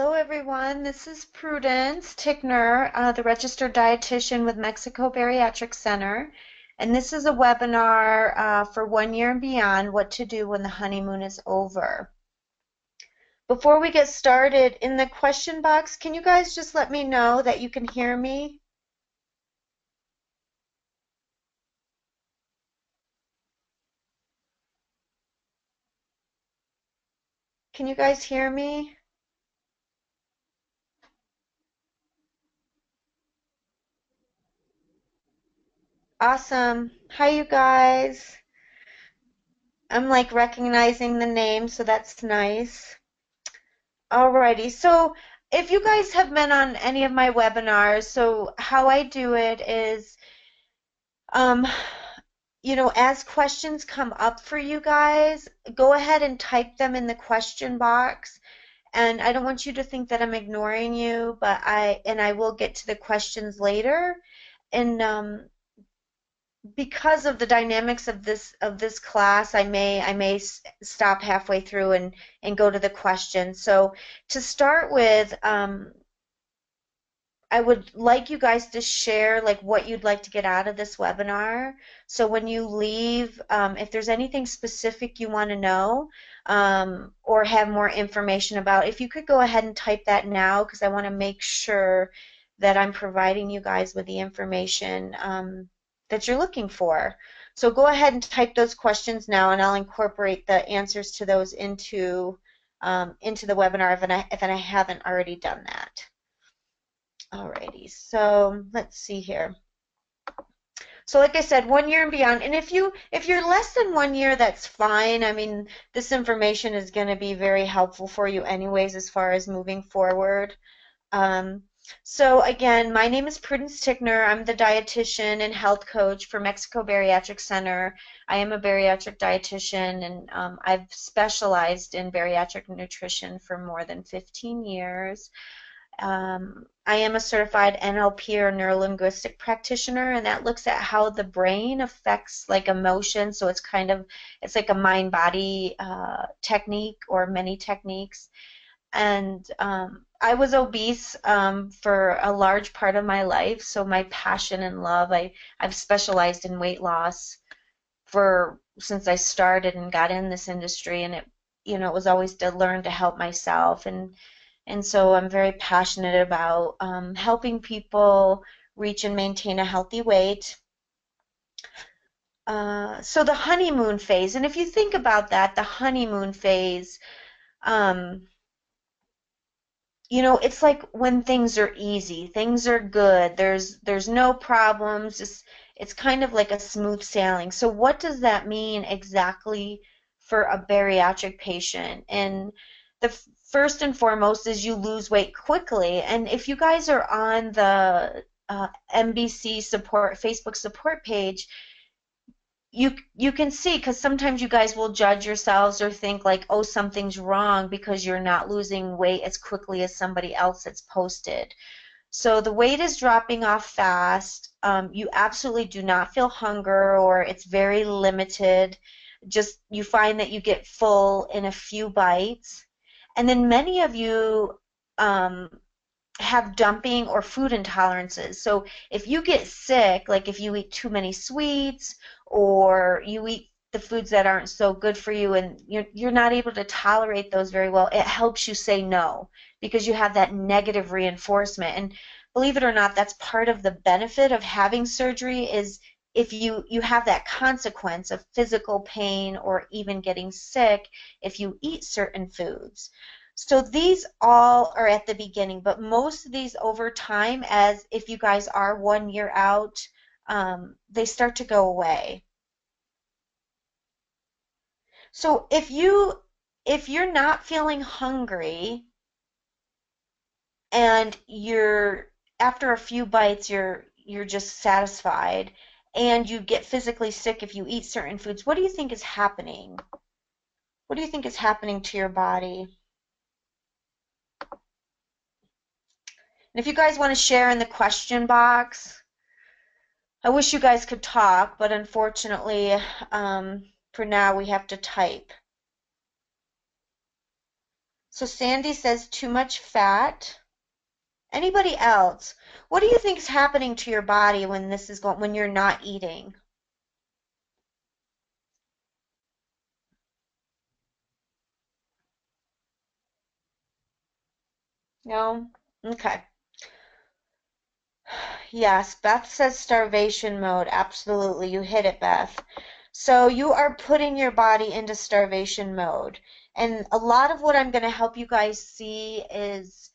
Hello, everyone. This is Prudence Tickner, the registered dietitian with Mexico Bariatric Center. And this is a webinar for 1 year and beyond, what to do when the honeymoon is over. Before we get started, in the question box, can you guys just let me know that you can hear me? Can you guys hear me? Awesome. Hi, you guys. I'm like recognizing the name, so that's nice. Alrighty, so if you guys have been on any of my webinars, so how I do it is, um, as questions come up for you guys, go ahead and type them in the question box. And I don't want you to think that I'm ignoring you, but I will get to the questions later. And because of the dynamics of this class, I may stop halfway through and go to the questions. So to start with, I would like you guys to share like what you'd like to get out of this webinar. So when you leave, if there's anything specific you want to know or have more information about, if you could go ahead and type that now, because I want to make sure that I'm providing you guys with the information that you're looking for. So go ahead and type those questions now, and I'll incorporate the answers to those into the webinar if I haven't already done that. Alrighty, so let's see here. So like I said, 1 year and beyond. And if you're less than 1 year, that's fine. I mean, this information is going to be very helpful for you anyways as far as moving forward. So again, my name is Prudence Tickner. I'm the dietitian and health coach for Mexico Bariatric Center. I am a bariatric dietitian, and I've specialized in bariatric nutrition for more than 15 years. I am a certified NLP or neurolinguistic practitioner, and that looks at how the brain affects like emotion. So it's like a mind-body technique or many techniques. And I was obese for a large part of my life, so my passion and love, I've specialized in weight loss since I started and got in this industry, and it was always to learn to help myself, and so I'm very passionate about helping people reach and maintain a healthy weight. So the honeymoon phase, and if you think about that, the honeymoon phase, it's like when things are easy, things are good, there's no problems, it's kind of like a smooth sailing. So what does that mean exactly for a bariatric patient? And the first and foremost is you lose weight quickly. And if you guys are on the MBC support Facebook support page, you can see, because sometimes you guys will judge yourselves or think like, oh, something's wrong because you're not losing weight as quickly as somebody else that's posted. So the weight is dropping off fast. You absolutely do not feel hunger, or it's very limited. Just you find that you get full in a few bites. And then many of you have dumping or food intolerances. So if you get sick, like if you eat too many sweets or you eat the foods that aren't so good for you and you're not able to tolerate those very well, it helps you say no because you have that negative reinforcement. And believe it or not, that's part of the benefit of having surgery, is if you have that consequence of physical pain or even getting sick if you eat certain foods. So these all are at the beginning, but most of these over time, as if you guys are 1 year out, they start to go away. So if you're not feeling hungry and after a few bites you're just satisfied, and you get physically sick if you eat certain foods, what do you think is happening? What do you think is happening to your body? And if you guys want to share in the question box, I wish you guys could talk, but unfortunately, for now, we have to type. So Sandy says too much fat. Anybody else? What do you think is happening to your body when this is going when you're not eating? No? Okay. Yes, Beth says starvation mode. Absolutely. You hit it, Beth. So you are putting your body into starvation mode. And a lot of what I'm going to help you guys see is,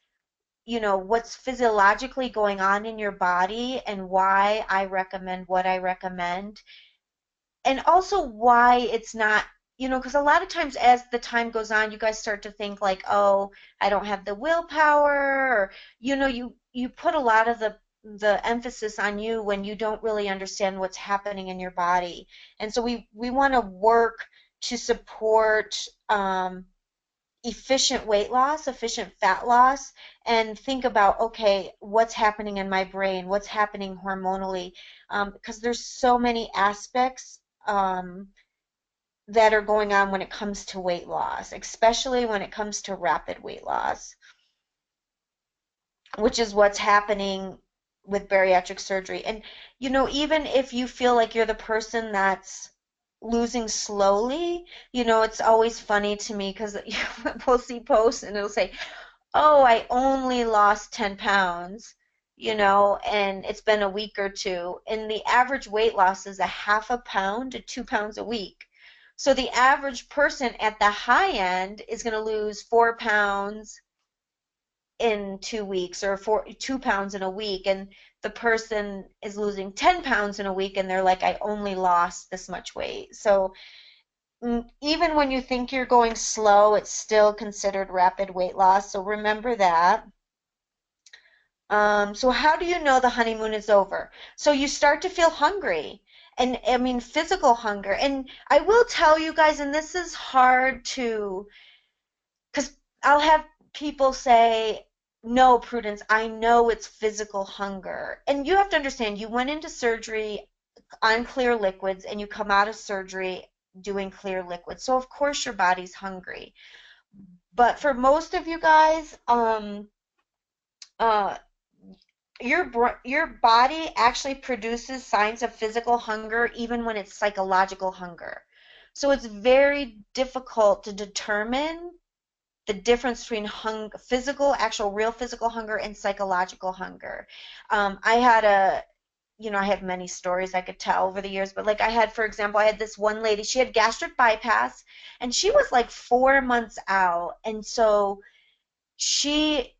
what's physiologically going on in your body and why I recommend what I recommend. And also why it's not, because a lot of times as the time goes on, you guys start to think like, oh, I don't have the willpower, or you put a lot of the emphasis on you when you don't really understand what's happening in your body. And so we want to work to support efficient weight loss, efficient fat loss, and think about, okay, what's happening in my brain, what's happening hormonally, because there's so many aspects that are going on when it comes to weight loss, especially when it comes to rapid weight loss, which is what's happening with bariatric surgery. And, even if you feel like you're the person that's losing slowly, it's always funny to me because we'll see posts and it'll say, oh, I only lost 10 pounds, and it's been a week or two. And the average weight loss is a half a pound to 2 pounds a week. So the average person at the high end is going to lose 4 pounds in 2 weeks or 2 pounds in a week. And the person is losing 10 pounds in a week and they're like, I only lost this much weight. So even when you think you're going slow, it's still considered rapid weight loss. So remember that. So how do you know the honeymoon is over? So you start to feel hungry, and I mean physical hunger. And I will tell you guys, and this is hard to, because I'll have people say, no, Prudence, I know it's physical hunger. And you have to understand, you went into surgery on clear liquids and you come out of surgery doing clear liquids. So of course your body's hungry. But for most of you guys, uh, your body actually produces signs of physical hunger even when it's psychological hunger. So it's very difficult to determine the difference between physical, actual real physical hunger and psychological hunger. I had I have many stories I could tell over the years, but like for example, I had this one lady, she had gastric bypass and she was like 4 months out. And so she'd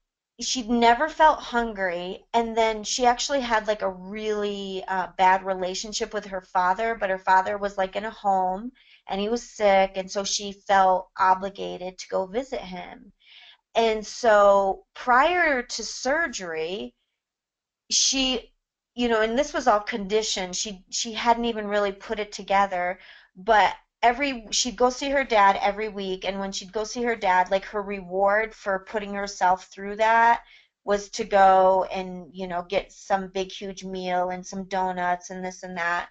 never felt hungry, and then she actually had like a really bad relationship with her father, but her father was like in a home and he was sick, and so she felt obligated to go visit him. And so prior to surgery, she, and this was all conditioned. She hadn't even really put it together, but she'd go see her dad every week, and when she'd go see her dad, like her reward for putting herself through that was to go and, get some big huge meal and some donuts and this and that.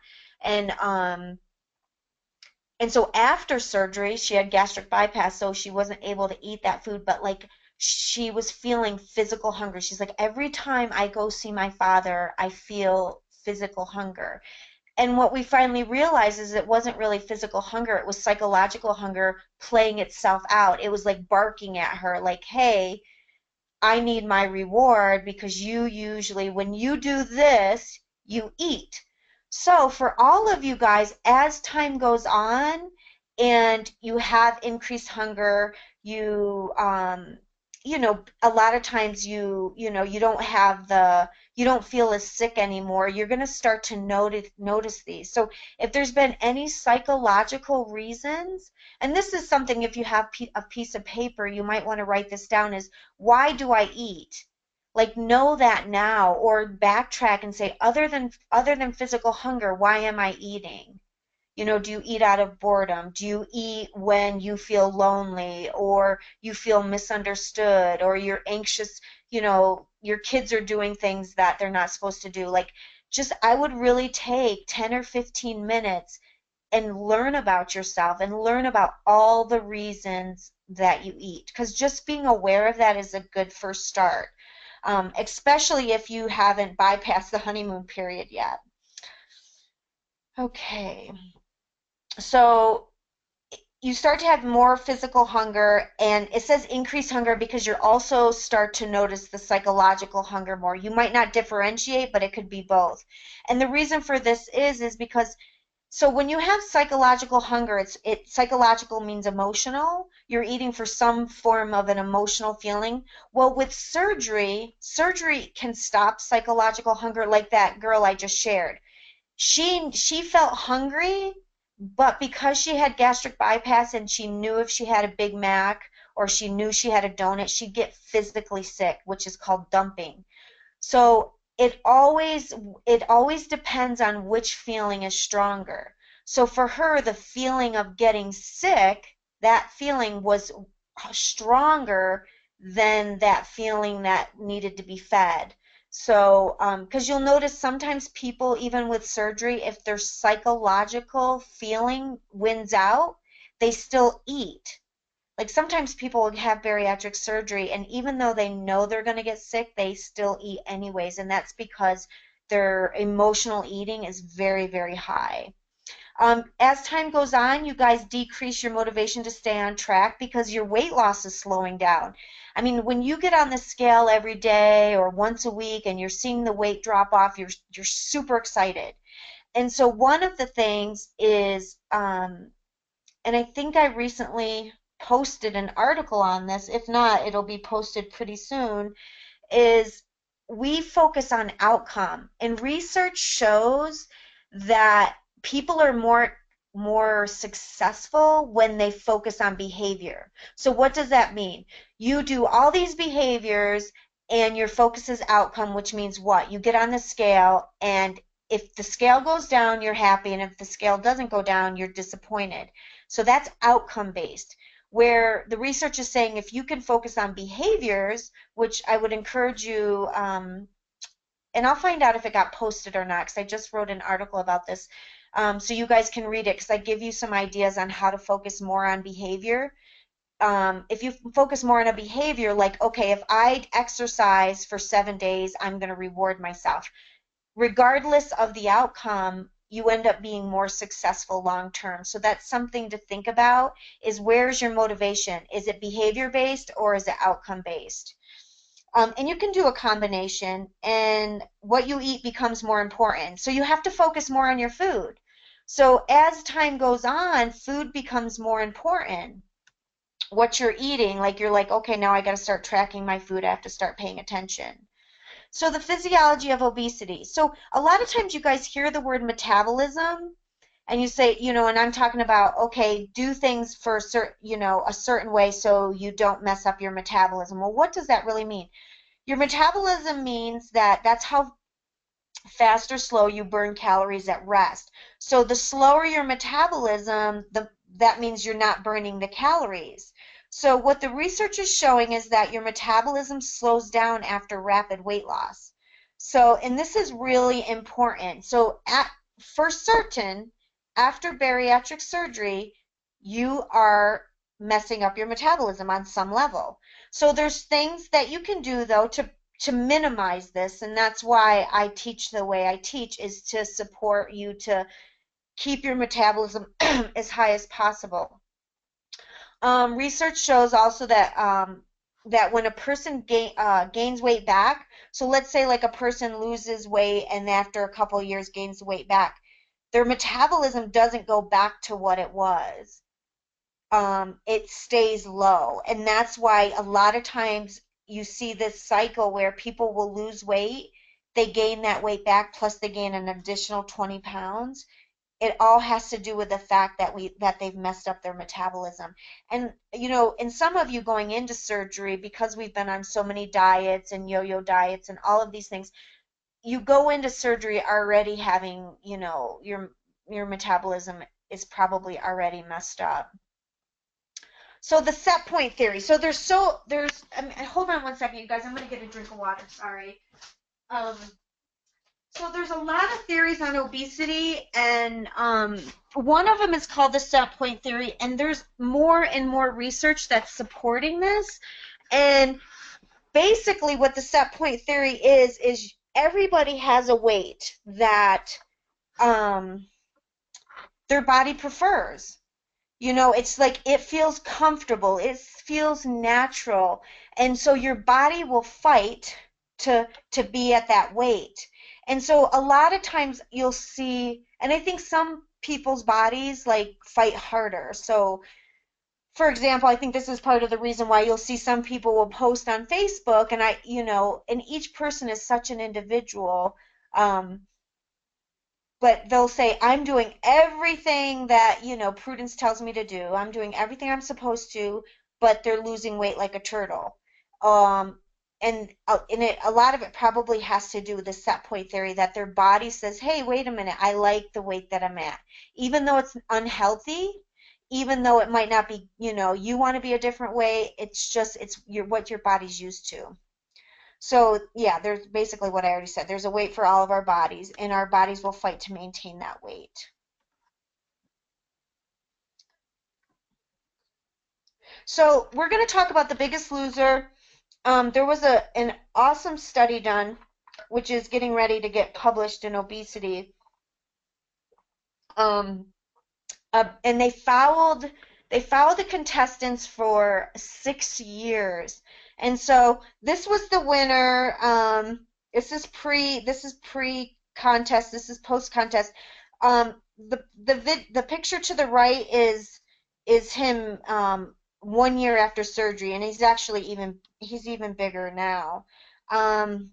And so after surgery, she had gastric bypass, so she wasn't able to eat that food, but like she was feeling physical hunger. She's like, every time I go see my father, I feel physical hunger. And what we finally realized is it wasn't really physical hunger, it was psychological hunger playing itself out. It was like barking at her, like, hey, I need my reward because you usually, when you do this, you eat. So for all of you guys, as time goes on and you have increased hunger, a lot of times you don't have you don't feel as sick anymore. You're going to start to notice these. So if there's been any psychological reasons, and this is something, if you have a piece of paper, you might want to write this down, is why do I eat? Like, know that now, or backtrack and say, other than physical hunger, why am I eating? Do you eat out of boredom? Do you eat when you feel lonely or you feel misunderstood or you're anxious, your kids are doing things that they're not supposed to do? Like, I would really take 10 or 15 minutes and learn about yourself and learn about all the reasons that you eat, because just being aware of that is a good first start, especially if you haven't bypassed the honeymoon period yet. Okay, so you start to have more physical hunger, and it says increased hunger because you also start to notice the psychological hunger more. You might not differentiate, but it could be both. And the reason for this is because so when you have psychological hunger, psychological means emotional. You're eating for some form of an emotional feeling. Well, with surgery can stop psychological hunger, like that girl I just shared. She felt hungry, but because she had gastric bypass and she knew if she had a Big Mac or she knew she had a donut, she'd get physically sick, which is called dumping. So it always depends on which feeling is stronger. So for her, the feeling of getting sick, that feeling was stronger than that feeling that needed to be fed. So, because you'll notice sometimes people, even with surgery, if their psychological feeling wins out, they still eat. Like sometimes people have bariatric surgery, and even though they know they're going to get sick, they still eat anyways, and that's because their emotional eating is very, very high. As time goes on, you guys decrease your motivation to stay on track because your weight loss is slowing down. I mean, when you get on the scale every day or once a week and you're seeing the weight drop off, you're super excited. And so one of the things is, and I think I recently posted an article on this. If not, it'll be posted pretty soon, is we focus on outcome. And research shows that people are more successful when they focus on behavior. So what does that mean? You do all these behaviors and your focus is outcome, which means what? You get on the scale, and if the scale goes down, you're happy, and if the scale doesn't go down, you're disappointed. So that's outcome based. Where the research is saying if you can focus on behaviors, which I would encourage you, and I'll find out if it got posted or not, because I just wrote an article about this, so you guys can read it, because I give you some ideas on how to focus more on behavior. If you focus more on a behavior, like, okay, if I exercise for 7 days, I'm going to reward myself. Regardless of the outcome, you end up being more successful long term. So that's something to think about, is where's your motivation? Is it behavior based or is it outcome based? And you can do a combination, and what you eat becomes more important. So you have to focus more on your food. So as time goes on, food becomes more important. What you're eating, like you're like, okay, now I got to start tracking my food. I have to start paying attention. So the physiology of obesity. So a lot of times you guys hear the word metabolism and you say, and I'm talking about, okay, do things for a certain way so you don't mess up your metabolism. Well, what does that really mean? Your metabolism means that's how fast or slow you burn calories at rest. So the slower your metabolism, that means you're not burning the calories. So what the research is showing is that your metabolism slows down after rapid weight loss. So, and this is really important. So for certain, after bariatric surgery, you are messing up your metabolism on some level. So there's things that you can do though to minimize this, and that's why I teach the way I teach, is to support you to keep your metabolism as high as possible. Research shows also that when a person gains weight back, so let's say like a person loses weight and after a couple of years gains weight back, their metabolism doesn't go back to what it was. It stays low. And that's why a lot of times you see this cycle where people will lose weight, they gain that weight back, plus they gain an additional 20 pounds. It all has to do with the fact that they've messed up their metabolism. And and some of you going into surgery, because we've been on so many diets and yo-yo diets and all of these things, you go into surgery already having, your metabolism is probably already messed up. So the set point theory. So hold on one second, you guys. I'm gonna get a drink of water. Sorry. Um, So there's a lot of theories on obesity, and one of them is called the set point theory, and there's more and more research that's supporting this. And basically, what the set point theory is everybody has a weight that um, their body prefers. It's like it feels comfortable, it feels natural, and so your body will fight to be at that weight. And so a lot of times you'll see, and I think some people's bodies like fight harder. So for example, I think this is part of the reason why you'll see some people will post on Facebook, and and each person is such an individual. But they'll say, I'm doing everything that, Prudence tells me to do. I'm doing everything I'm supposed to, but they're losing weight like a turtle. Um, a lot of it probably has to do with the set point theory that their body says, hey, wait a minute, I like the weight that I'm at. Even though it's unhealthy, even though it might not be, you want to be a different way, what your body's used to. So yeah, there's basically what I already said. There's a weight for all of our bodies, and our bodies will fight to maintain that weight. So we're going to talk about The Biggest Loser. There was an awesome study done, which is getting ready to get published in obesity. Um, and they followed the contestants for 6 years, and so this was the winner. This is pre contest. This is post contest. The picture to the right is him 1 year after surgery, and he's even bigger now. Um,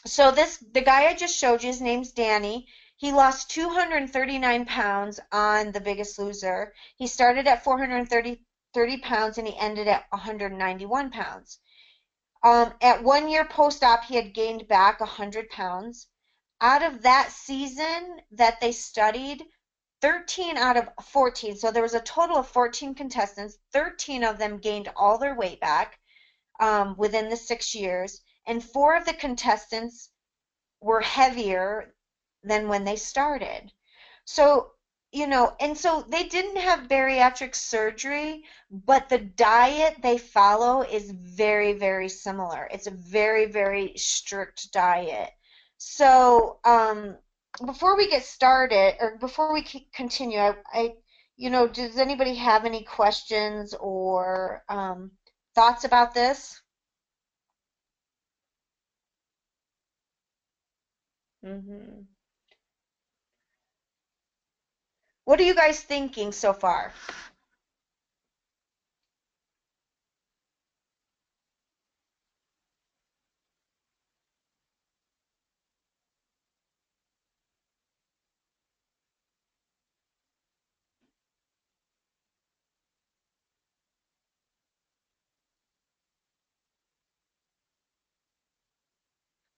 so the guy I just showed you, his name's Danny. He lost 239 pounds on The Biggest Loser. He started at 430 pounds and he ended at 191 pounds. At 1 year post-op, he had gained back 100 pounds. Out of that season that they studied, 13 out of 14, so there was a total of 14 contestants, 13 of them gained all their weight back within the 6 years, and 4 of the contestants were heavier than when they started. So, and so they didn't have bariatric surgery, but the diet they follow is very, very similar. It's a very, very strict diet. So, before we get started, or before we continue, does anybody have any questions or thoughts about this? Hmm. What are you guys thinking so far?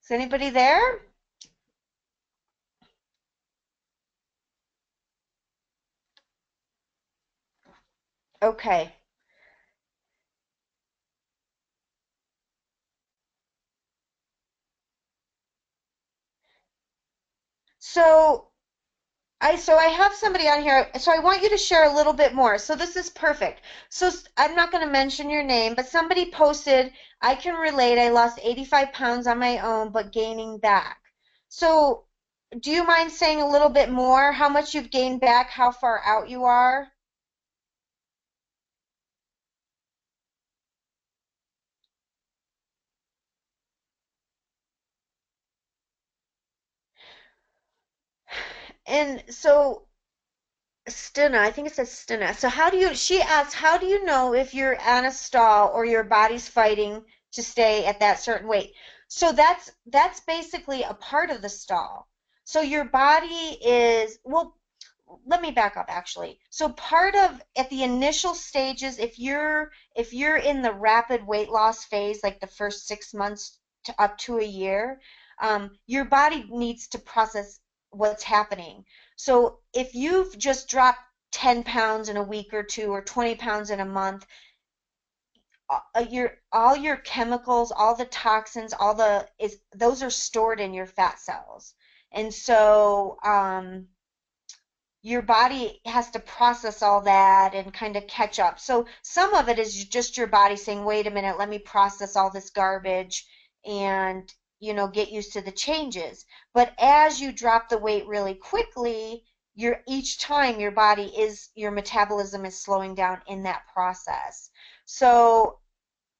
Is anybody there? Okay. So I have somebody on here. So I want you to share a little bit more. So this is perfect. So I'm not going to mention your name, but somebody posted, I can relate. I lost 85 pounds on my own, but gaining back. So do you mind saying a little bit more? How much you've gained back, how far out you are? And so Stina, I think it says Stina. So she asks, how do you know if you're on a stall or your body's fighting to stay at that certain weight? So that's basically a part of the stall. So your body well, let me back up actually. So part of at the initial stages, if you're in the rapid weight loss phase, like the first 6 months to up to a year, your body needs to process what's happening. So if you've just dropped 10 pounds in a week or two, or 20 pounds in a month, all your chemicals, all the toxins, those are stored in your fat cells. And so your body has to process all that and kind of catch up. So some of it is just your body saying, wait a minute, let me process all this garbage and, get used to the changes. But as you drop the weight really quickly, each time your metabolism is slowing down in that process. So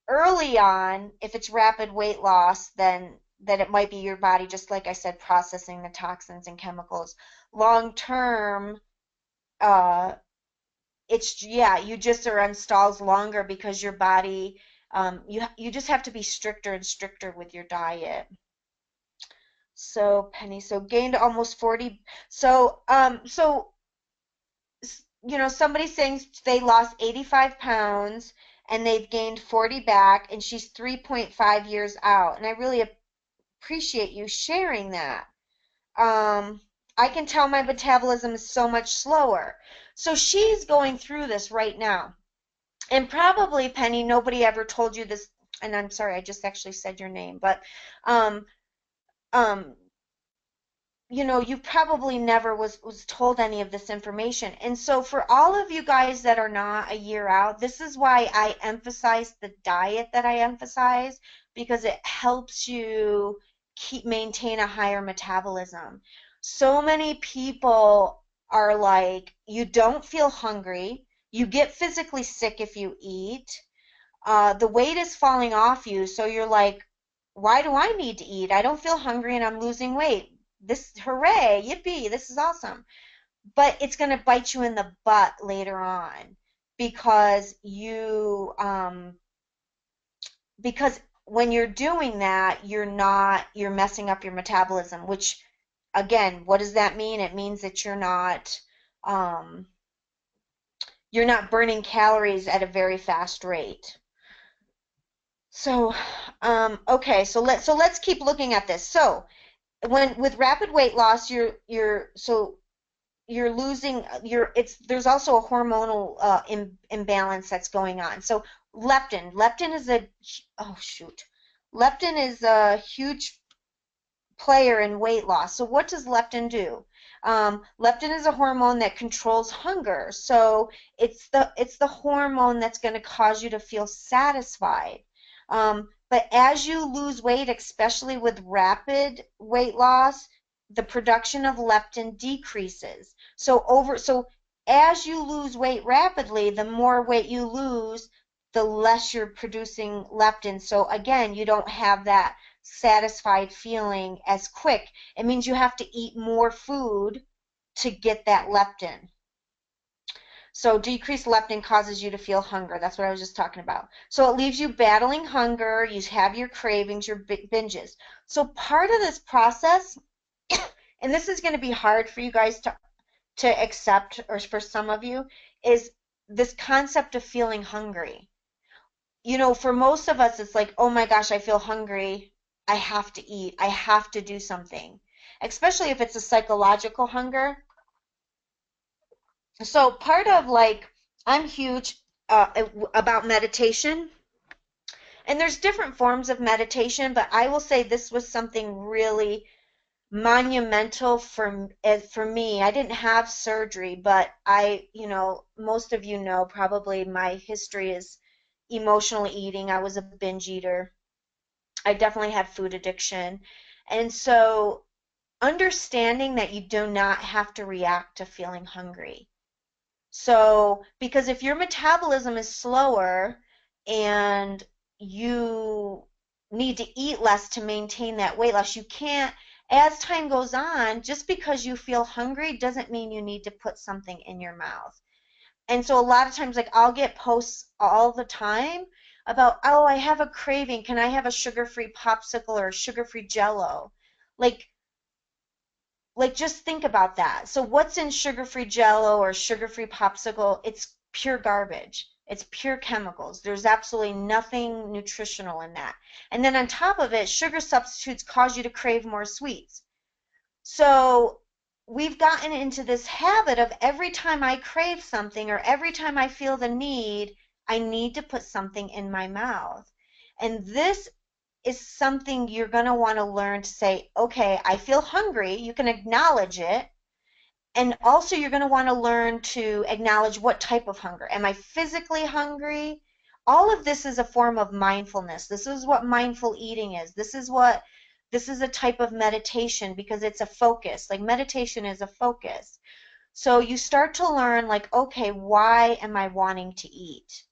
early on, if it's rapid weight loss, then it might be your body, just like I said, processing the toxins and chemicals. Long term, uh, you just are on stalls longer because your body, you just have to be stricter and stricter with your diet. So Penny, so gained almost 40. Somebody's saying they lost 85 pounds and they've gained 40 back, and she's 3.5 years out. And I really appreciate you sharing that. I can tell my metabolism is so much slower. So she's going through this right now. And probably, Penny, nobody ever told you this, and I'm sorry, I just actually said your name, but um, um, you probably never was told any of this information. And so for all of you guys that are not a year out, this is why I emphasize the diet that I emphasize, because it helps you maintain a higher metabolism. So many people are like, you don't feel hungry, you get physically sick if you eat, the weight is falling off you, so you're like, why do I need to eat? I don't feel hungry and I'm losing weight. This, hooray, yippee, this is awesome. But it's going to bite you in the butt later on because because when you're doing that, you're messing up your metabolism, which again, what does that mean? It means that um, you're not burning calories at a very fast rate. So, okay, so let's keep looking at this. So, with rapid weight loss, you're losing there's also a hormonal imbalance that's going on. So, leptin is a oh shoot, leptin is a huge player in weight loss. So what does leptin do? Leptin is a hormone that controls hunger. So it's the hormone that's going to cause you to feel satisfied. But as you lose weight, especially with rapid weight loss, the production of leptin decreases. So as you lose weight rapidly, the more weight you lose, the less you're producing leptin. So again, you don't have that satisfied feeling as quick. It means you have to eat more food to get that leptin. So decreased leptin causes you to feel hunger. That's what I was just talking about. So it leaves you battling hunger. You have your cravings, your binges. So part of this process, and this is going to be hard for you guys to accept, or for some of you, is this concept of feeling hungry. For most of us, it's like, oh my gosh, I feel hungry. I have to eat. I have to do something, especially if it's a psychological hunger. So part of I'm huge about meditation, and there's different forms of meditation, but I will say this was something really monumental for me. I didn't have surgery, but most of you know probably my history is emotional eating. I was a binge eater. I definitely had food addiction. And so understanding that you do not have to react to feeling hungry. So, because if your metabolism is slower and you need to eat less to maintain that weight loss, you can't, as time goes on, just because you feel hungry doesn't mean you need to put something in your mouth. And so a lot of times, I'll get posts all the time about, oh, I have a craving. Can I have a sugar-free popsicle or a sugar-free Jello? Like, just think about that. So what's in sugar-free Jello or sugar-free popsicle? It's pure garbage. It's pure chemicals. There's absolutely nothing nutritional in that. And then on top of it, sugar substitutes cause you to crave more sweets. So we've gotten into this habit of every time I crave something or every time I feel the need, I need to put something in my mouth. And this is something you're going to want to learn to say, okay, I feel hungry. You can acknowledge it. And also, you're going to want to learn to acknowledge what type of hunger. Am I physically hungry? All of this is a form of mindfulness. This is what mindful eating is. This is a type of meditation because it's a focus. Like meditation is a focus. So you start to learn, like, okay, why am I wanting to eat?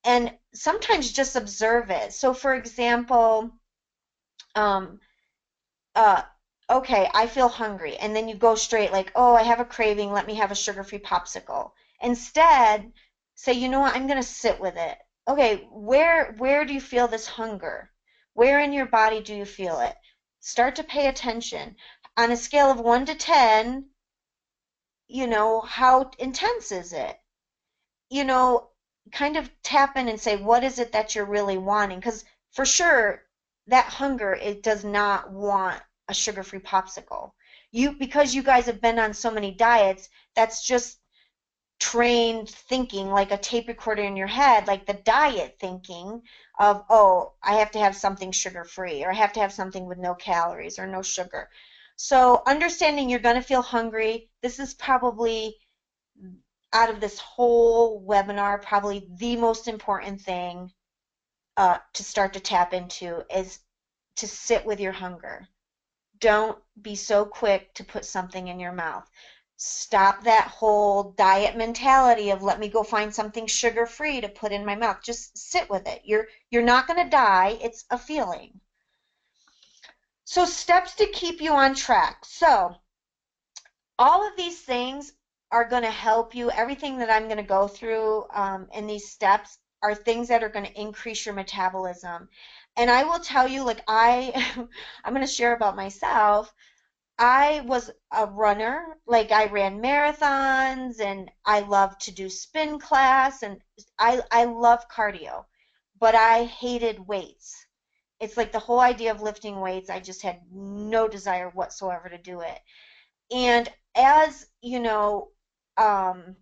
And sometimes just observe it. So, for example, um, uh, okay, I feel hungry. And then you go straight like, oh, I have a craving. Let me have a sugar-free popsicle. Instead, say, you know what? I'm going to sit with it. Okay, where do you feel this hunger? Where in your body do you feel it? Start to pay attention. On a scale of 1 to 10, how intense is it? you know, Kind of tap in and say, what is it that you're really wanting? Because for sure, that hunger, it does not want a sugar-free popsicle. Because you guys have been on so many diets, that's just trained thinking, like a tape recorder in your head, like the diet thinking of, oh, I have to have something sugar-free, or I have to have something with no calories or no sugar. So understanding you're going to feel hungry, this is probably out of this whole webinar, probably the most important thing to start to tap into is to sit with your hunger. Don't be so quick to put something in your mouth. Stop that whole diet mentality of let me go find something sugar-free to put in my mouth. Just sit with it. You're not going to die. It's a feeling. So steps to keep you on track. So all of these things are going to help you. Everything that I'm going to go through in these steps are things that are going to increase your metabolism. And I will tell you, like I'm going to share about myself. I was a runner. Like I ran marathons and I love to do spin class and I love cardio, but I hated weights. It's like the whole idea of lifting weights, I just had no desire whatsoever to do it. And as you know, um,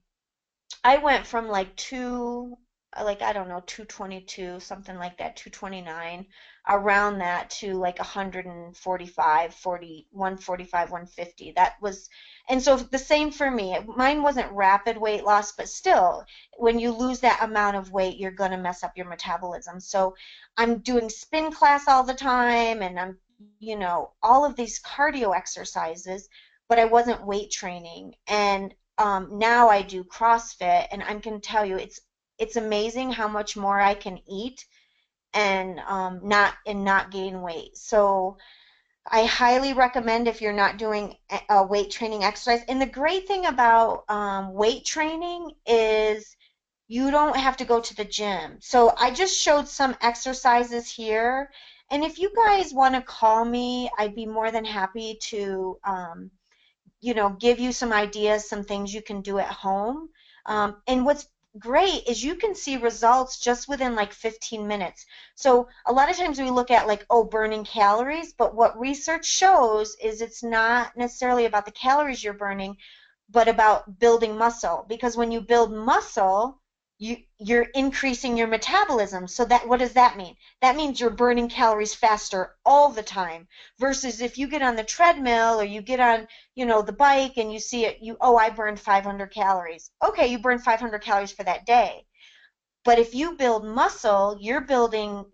I went from like I don't know, 222, something like that, 229, around that to like 145, 40, 145, 150. That was, and so the same for me. Mine wasn't rapid weight loss, but still, when you lose that amount of weight, you're going to mess up your metabolism. So I'm doing spin class all the time, and I'm, all of these cardio exercises, but I wasn't weight training. And now I do CrossFit, and I can tell you it's amazing how much more I can eat and not gain weight. So I highly recommend if you're not doing a weight training exercise. And the great thing about weight training is you don't have to go to the gym. So I just showed some exercises here. And if you guys want to call me, I'd be more than happy to give you some ideas, some things you can do at home. And what's great is you can see results just within like 15 minutes. So a lot of times we look at like, oh, burning calories, but what research shows is it's not necessarily about the calories you're burning, but about building muscle. Because when you build muscle, you're increasing your metabolism. So that, what does that mean? That means you're burning calories faster all the time. Versus if you get on the treadmill or you get on, the bike and you see it, oh, I burned 500 calories. Okay, you burned 500 calories for that day. But if you build muscle, you're burning,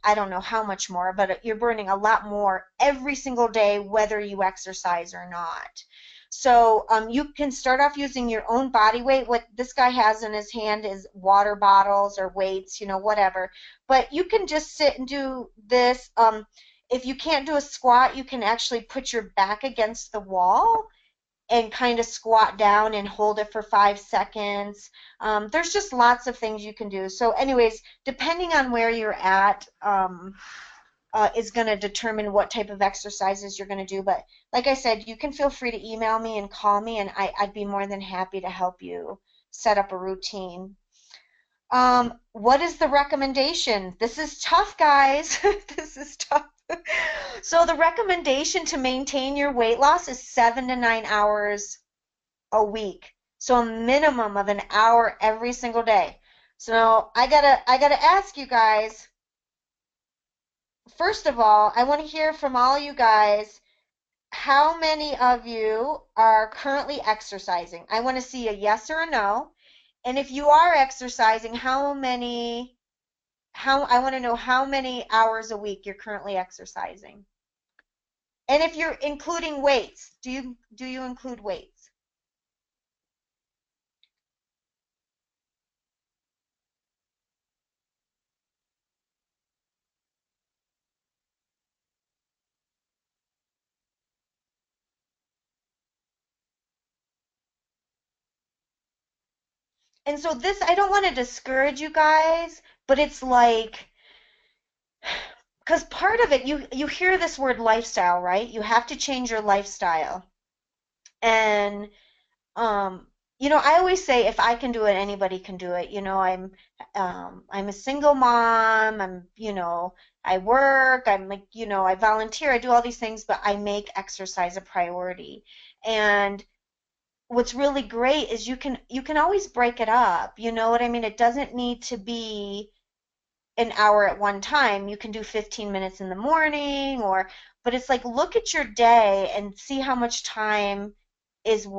I don't know how much more, but you're burning a lot more every single day, whether you exercise or not. So you can start off using your own body weight. What this guy has in his hand is water bottles or weights, whatever. But you can just sit and do this. If you can't do a squat, you can actually put your back against the wall and kind of squat down and hold it for 5 seconds. There's just lots of things you can do. So anyways, depending on where you're at, is going to determine what type of exercises you're going to do. But like I said, you can feel free to email me and call me, and I'd be more than happy to help you set up a routine. What is the recommendation? This is tough, guys. This is tough. So the recommendation to maintain your weight loss is 7 to 9 hours a week. So a minimum of an hour every single day. So I gotta ask you guys, first of all, I want to hear from all you guys. How many of you are currently exercising? I want to see a yes or a no. And if you are exercising, how I want to know how many hours a week you're currently exercising. And if you're including weights, do you include weights? And so this, I don't want to discourage you guys, but it's like, because part of it, you hear this word lifestyle, right? You have to change your lifestyle. And um, I always say if I can do it, anybody can do it. I'm a single mom. I work. I'm like, I volunteer. I do all these things, but I make exercise a priority. And what's really great is you can always break it up. You know what I mean? It doesn't need to be an hour at one time. You can do 15 minutes in the morning, but it's like, look at your day and see how much time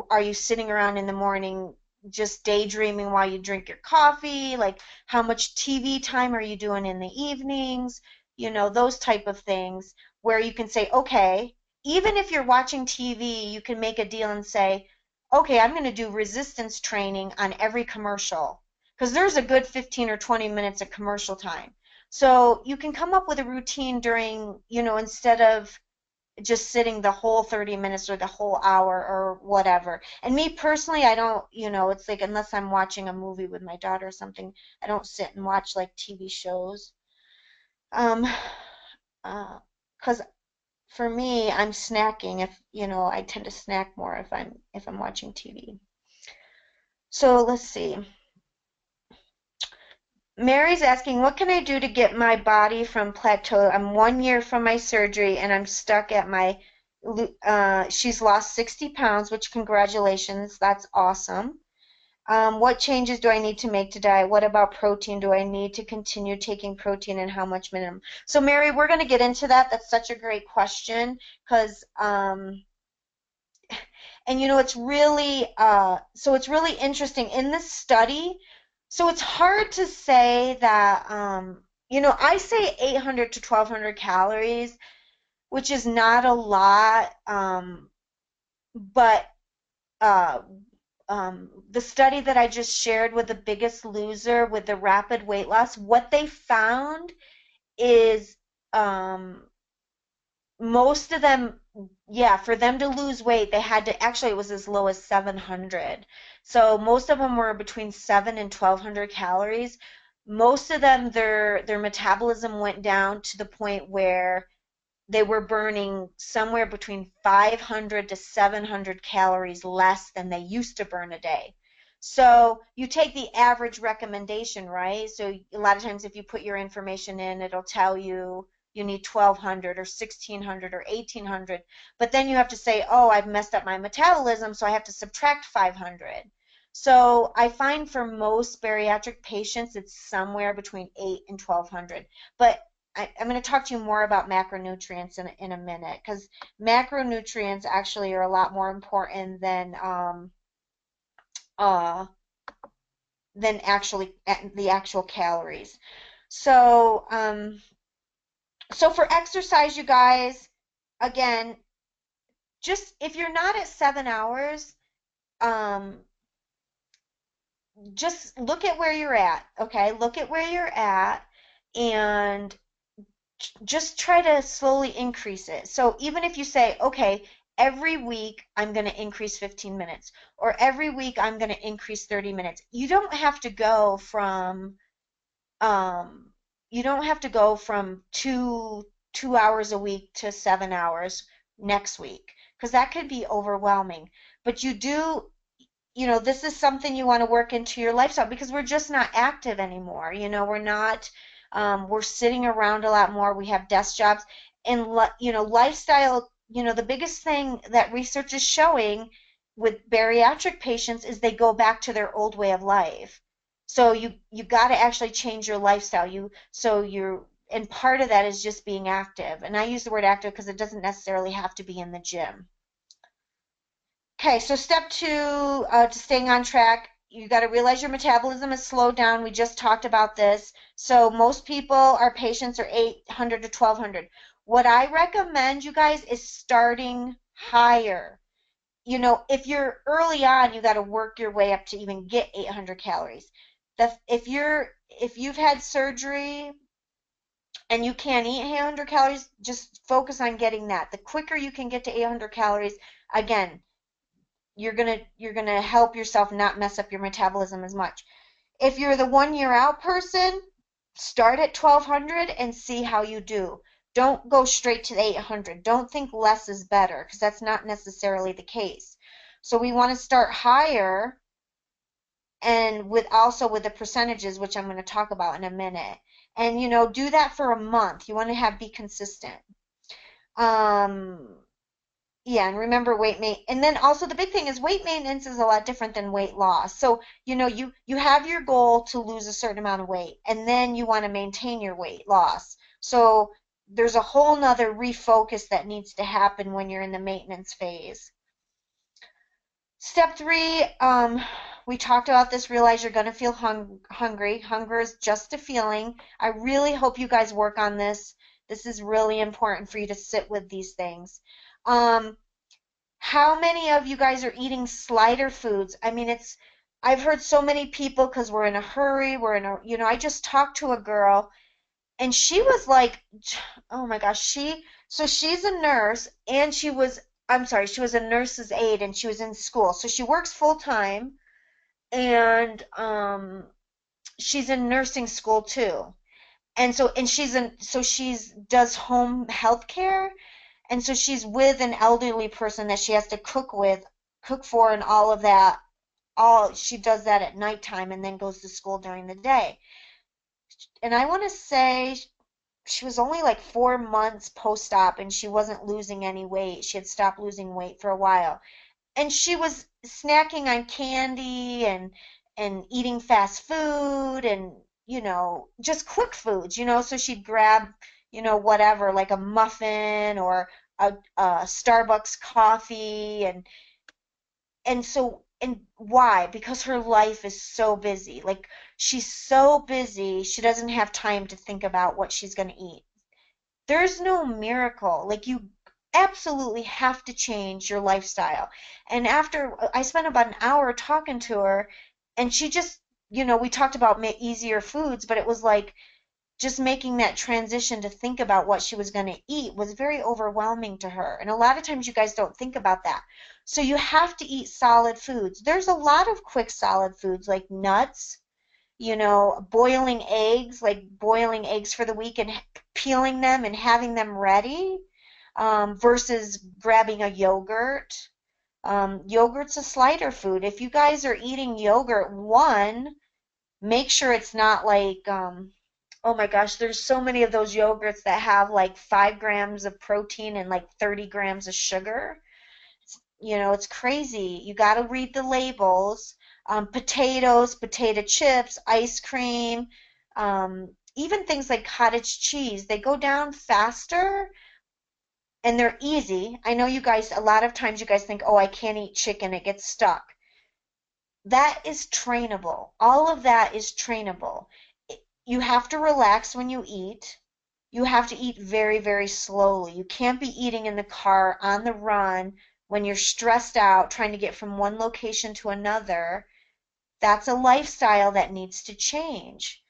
are you sitting around in the morning just daydreaming while you drink your coffee? Like, how much TV time are you doing in the evenings? Those type of things where you can say, okay, even if you're watching TV, you can make a deal and say, okay, I'm going to do resistance training on every commercial because there's a good 15 or 20 minutes of commercial time. So you can come up with a routine during, instead of just sitting the whole 30 minutes or the whole hour or whatever. And me personally, I don't, it's like unless I'm watching a movie with my daughter or something, I don't sit and watch like TV shows. Um, because for me, I'm snacking if, I tend to snack more if I'm watching TV. So let's see. Mary's asking, what can I do to get my body from plateau? I'm 1 year from my surgery and I'm stuck at she's lost 60 pounds, which congratulations, that's awesome. What changes do I need to make to diet? What about protein? Do I need to continue taking protein and how much minimum? So Mary, we're going to get into that. That's such a great question because and it's really interesting in this study. So it's hard to say that I say 800 to 1200 calories, which is not a lot, but uh, the study that I just shared with the Biggest Loser with the rapid weight loss, what they found is um, most of them, yeah, for them to lose weight, they had to, actually, it was as low as 700. So most of them were between 7 and 1200 calories. Most of them, their metabolism went down to the point where they were burning somewhere between 500 to 700 calories less than they used to burn a day. So you take the average recommendation, right? So a lot of times if you put your information in, it'll tell you need 1200 or 1600 or 1800. But then you have to say, oh, I've messed up my metabolism, so I have to subtract 500. So I find for most bariatric patients, it's somewhere between 8 and 1200. But I'm going to talk to you more about macronutrients in a minute because macronutrients actually are a lot more important uh, than actually the actual calories. So so for exercise, you guys, again, just if you're not at 7 hours, um, just look at where you're at. Okay, look at where you're at, and just try to slowly increase it. So even if you say, okay, every week I'm going to increase 15 minutes, or every week I'm going to increase 30 minutes, um, you don't have to go from 2 hours a week to 7 hours next week, because that could be overwhelming. But this is something you want to work into your lifestyle because we're just not active anymore. We're not, we're sitting around a lot more. We have desk jobs and, lifestyle, the biggest thing that research is showing with bariatric patients is they go back to their old way of life. So you got to actually change your lifestyle. So and part of that is just being active. And I use the word active because it doesn't necessarily have to be in the gym. Okay, so step two, to staying on track, you got to realize your metabolism is slowed down. We just talked about this. So most people, our patients are 800 to 1200. What I recommend, you guys, is starting higher. You know, if you're early on, you got to work your way up to even get 800 calories. If you've had surgery and you can't eat 800 calories, just focus on getting that. The quicker you can get to 800 calories, again, you're gonna help yourself not mess up your metabolism as much. If you're the 1 year out person, start at 1200 and see how you do. Don't go straight to the 800. Don't think less is better, because that's not necessarily the case. So we want to start higher, and with the percentages, which I'm going to talk about in a minute. And do that for a month. You want to be consistent. Um, yeah, and remember weight main, and then also the big thing is weight maintenance is a lot different than weight loss. So, you have your goal to lose a certain amount of weight, and then you want to maintain your weight loss. So there's a whole nother refocus that needs to happen when you're in the maintenance phase. Step three, we talked about this, realize you're going to feel hungry. Hunger is just a feeling. I really hope you guys work on this. This is really important for you to sit with these things. How many of you guys are eating slider foods? I mean, I've heard so many people, because we're in a hurry, I just talked to a girl, and she was like, oh my gosh, she's a nurse, and she was a nurse's aide, and she was in school. So she works full time, and she's in nursing school too. She's does home health care, and so she's with an elderly person that she has to cook for, and all of that. She does that at nighttime and then goes to school during the day. And I want to say she was only like 4 months post-op, and she wasn't losing any weight. She had stopped losing weight for a while. And she was snacking on candy and eating fast food, and just quick foods, so she'd grab whatever, like a muffin or a Starbucks coffee, and why? Because her life is so busy. Like, she's so busy, she doesn't have time to think about what she's going to eat. There's no miracle. Like, you absolutely have to change your lifestyle. And after I spent about an hour talking to her, and she just, we talked about easier foods, but it was like just making that transition to think about what she was going to eat was very overwhelming to her. And a lot of times you guys don't think about that. So you have to eat solid foods. There's a lot of quick solid foods like nuts, boiling eggs, like boiling eggs for the week and peeling them and having them ready, versus grabbing a yogurt. Yogurt's a slider food. If you guys are eating yogurt, make sure it's not like, oh my gosh, there's so many of those yogurts that have like 5 grams of protein and like 30 grams of sugar. It's crazy. You got to read the labels. Potatoes, potato chips, ice cream, even things like cottage cheese, they go down faster and they're easy. I know a lot of times you guys think, oh, I can't eat chicken, it gets stuck. That is trainable. All of that is trainable. You have to relax when you eat. You have to eat very, very slowly. You can't be eating in the car on the run when you're stressed out trying to get from one location to another. That's a lifestyle that needs to change.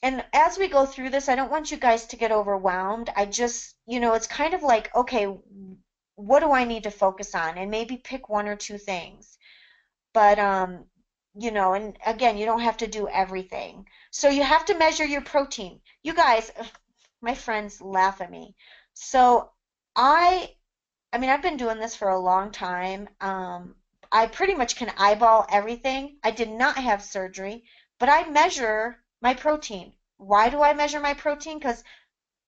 And as we go through this, I don't want you guys to get overwhelmed. I just, it's kind of like, okay, what do I need to focus on? And maybe pick one or two things. But, and again, you don't have to do everything. So you have to measure your protein. You guys, my friends laugh at me. So I mean, I've been doing this for a long time. I pretty much can eyeball everything. I did not have surgery, but I measure my protein. Why do I measure my protein? Because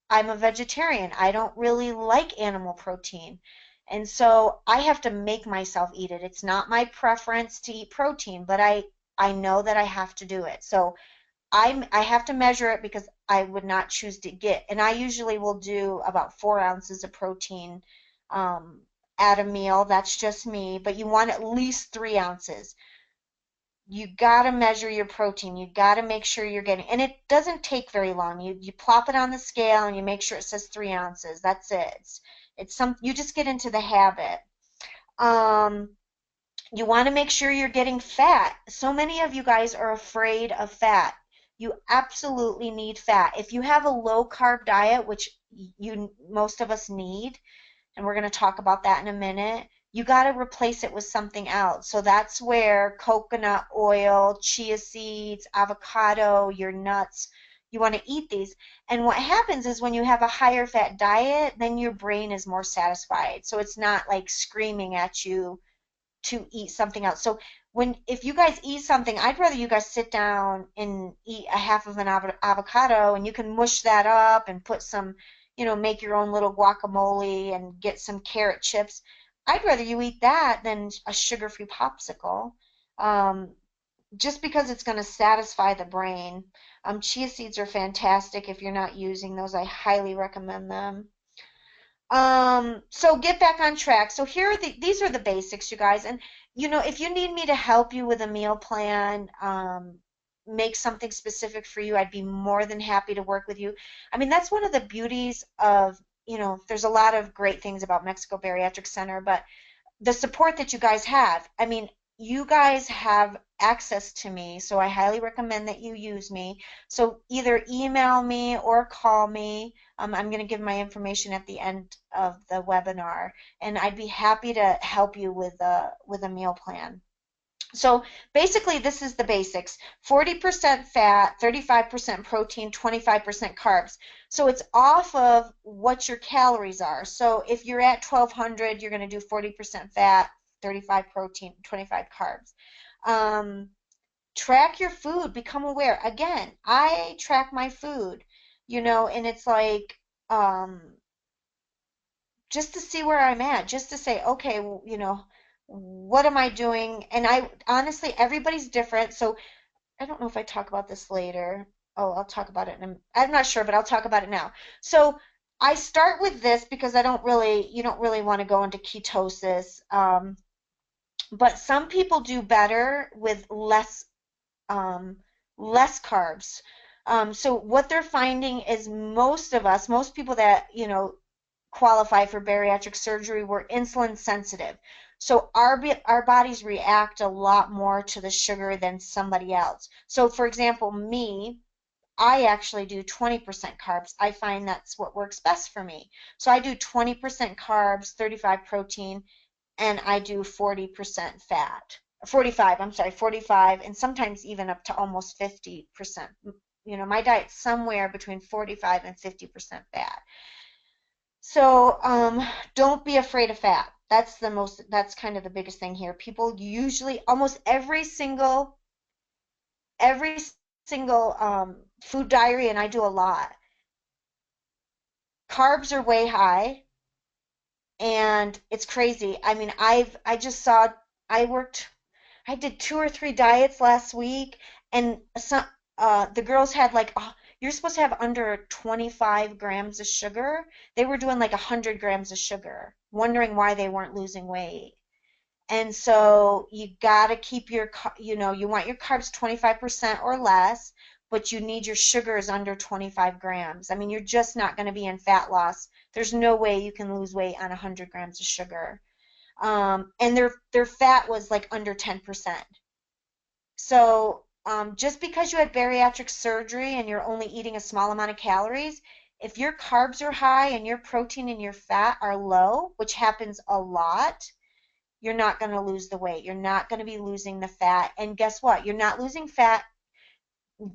I'm a vegetarian. I don't really like animal protein. And so I have to make myself eat it. It's not my preference to eat protein, but I know that I have to do it. So I have to measure it because I would not choose to get, and I usually will do about 4 ounces of protein um, at a meal. That's just me, but you want at least 3 ounces. You got to measure your protein. You got to make sure you're getting, and it doesn't take very long. You plop it on the scale and you make sure it says 3 ounces. That's it. It's some, you just get into the habit. Um, you want to make sure you're getting fat. So many of you guys are afraid of fat. You absolutely need fat. If you have a low carb diet, which you most of us need, and we're going to talk about that in a minute, you got to replace it with something else. So that's where coconut oil, chia seeds, avocado, your nuts, you want to eat these. And what happens is when you have a higher fat diet, then your brain is more satisfied. So it's not like screaming at you to eat something else. So if you guys eat something, I'd rather you guys sit down and eat a half of an avocado, and you can mush that up and put some, make your own little guacamole and get some carrot chips. I'd rather you eat that than a sugar-free popsicle, um, just because it's going to satisfy the brain. Chia seeds are fantastic. If you're not using those, I highly recommend them. So get back on track. So these are the basics, you guys. And if you need me to help you with a meal plan, make something specific for you, I'd be more than happy to work with you. I mean, that's one of the beauties of, there's a lot of great things about Mexico Bariatric Center, but the support that you guys have. I mean, you guys have access to me, so I highly recommend that you use me. So either email me or call me. I'm going to give my information at the end of the webinar, and I'd be happy to help you with a meal plan. So basically, this is the basics: 40% fat, 35% protein, 25% carbs. So it's off of what your calories are. So if you're at 1200, you're going to do 40% fat, 35 protein, 25 carbs. Track your food, become aware. Again, I track my food, and it's like, just to see where I'm at, just to say, okay, well, what am I doing? And I honestly, everybody's different. So I don't know if I talk about this later. Oh, I'll talk about it I'm not sure, but I'll talk about it now. So I start with this because you don't really want to go into ketosis. But some people do better with less carbs. So what they're finding is most people that, qualify for bariatric surgery were insulin sensitive. So our bodies react a lot more to the sugar than somebody else. So for example, me, I actually do 20% carbs. I find that's what works best for me. So I do 20% carbs, 35 protein, and I do 40% fat. 45, I'm sorry, 45, and sometimes even up to almost 50%. My diet's somewhere between 45 and 50% fat. So don't be afraid of fat. That's kind of the biggest thing here. People usually, almost every single food diary, and I do a lot, carbs are way high, and it's crazy. I mean, I just saw, I worked, I did 2 or 3 diets last week, and the girls had like, you're supposed to have under 25 grams of sugar. They were doing like 100 grams of sugar, wondering why they weren't losing weight. And so you got to keep you want your carbs 25% or less, but you need your sugars under 25 grams. I mean, you're just not going to be in fat loss. There's no way you can lose weight on 100 grams of sugar. And their fat was like under 10%. So just because you had bariatric surgery and you're only eating a small amount of calories, if your carbs are high and your protein and your fat are low, which happens a lot, you're not going to lose the weight. You're not going to be losing the fat. And guess what? You're not losing fat.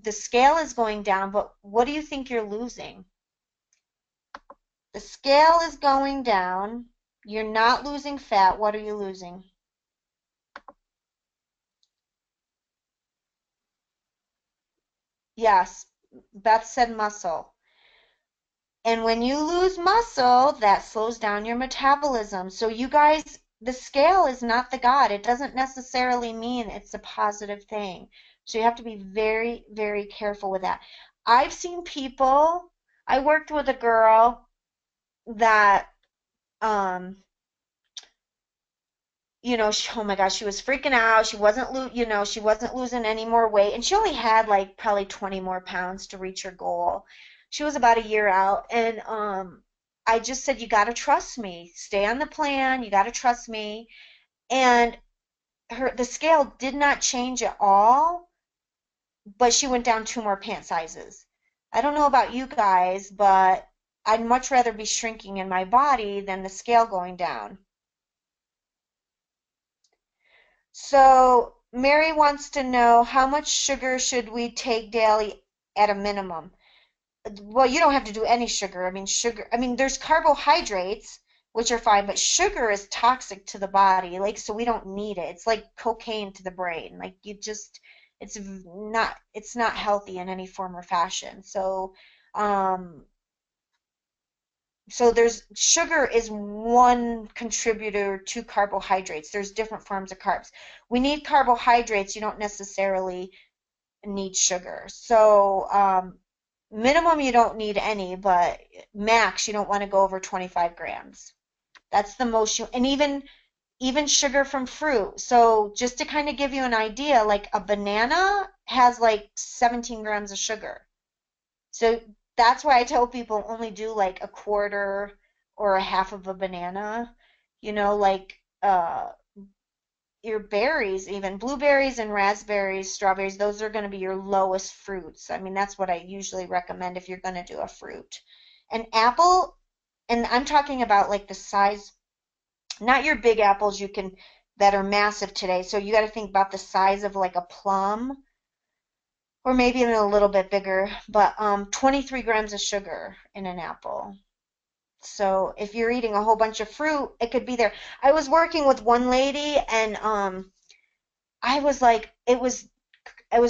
The scale is going down, but what do you think you're losing? The scale is going down. You're not losing fat. What are you losing? Yes, Beth said muscle. And when you lose muscle, that slows down your metabolism. So you guys, the scale is not the God. It doesn't necessarily mean it's a positive thing. So you have to be very, very careful with that. I've seen people, I worked with a girl that, um, oh my gosh, she was freaking out. She wasn't, she wasn't losing any more weight, and she only had like probably 20 more pounds to reach her goal. She was about a year out, and I just said, you got to trust me. Stay on the plan. You got to trust me. And the scale did not change at all, but she went down 2 more pant sizes. I don't know about you guys, but I'd much rather be shrinking in my body than the scale going down. So Mary wants to know, how much sugar should we take daily at a minimum? Well, you don't have to do any sugar. I mean, there's carbohydrates, which are fine, but sugar is toxic to the body. Like, so we don't need it. It's like cocaine to the brain. Like, it's not healthy in any form or fashion. Um, so there's sugar is one contributor to carbohydrates. There's different forms of carbs. We need carbohydrates. You don't necessarily need sugar. So minimum you don't need any, but max you don't want to go over 25 grams. That's the most and even sugar from fruit. So just to kind of give you an idea, like a banana has like 17 grams of sugar. So that's why I tell people only do like a quarter or a half of a banana. Like your berries, even blueberries and raspberries, strawberries, those are going to be your lowest fruits. I mean, that's what I usually recommend if you're going to do a fruit. An apple, and I'm talking about like the size, not your big apples that are massive today. So you got to think about the size of like a plum, or maybe even a little bit bigger, but 23 grams of sugar in an apple. So if you're eating a whole bunch of fruit, it could be there. I was working with one lady, and I was like, it was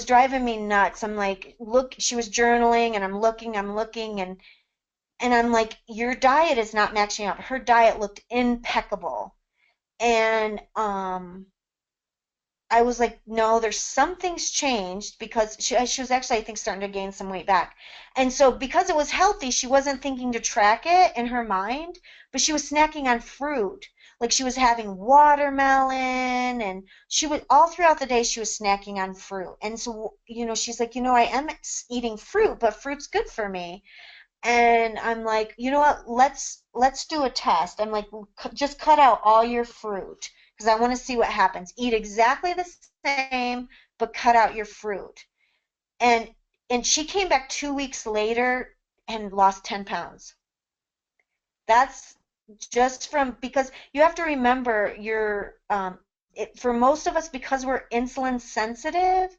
driving me nuts. I'm like, look, she was journaling, and I'm looking, and I'm like, your diet is not matching up. Her diet looked impeccable. And I was like, no, there's something's changed, because she was actually, I think, starting to gain some weight back. And so because it was healthy, she wasn't thinking to track it in her mind, but she was snacking on fruit. Like she was having watermelon, and she was all throughout the day she was snacking on fruit. And so, she's like, I am eating fruit, but fruit's good for me. And I'm like, you know what? Let's do a test. I'm like, just cut out all your fruit, because I want to see what happens. Eat exactly the same, but cut out your fruit. And she came back 2 weeks later and lost 10 pounds. That's just from, because you have to remember for most of us, because we're insulin sensitive,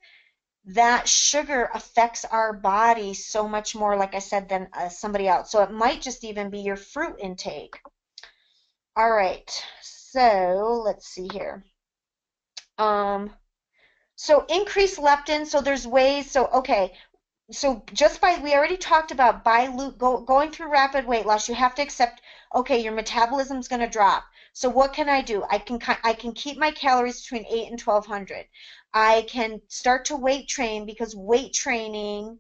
that sugar affects our body so much more, like I said, than somebody else. So it might just even be your fruit intake. All right, so let's see here. So increase leptin. So there's ways. So okay, so we already talked about going through rapid weight loss. You have to accept, okay, your metabolism's going to drop. So what can I do? I can keep my calories between 8 and 1200. I can start to weight train, because weight training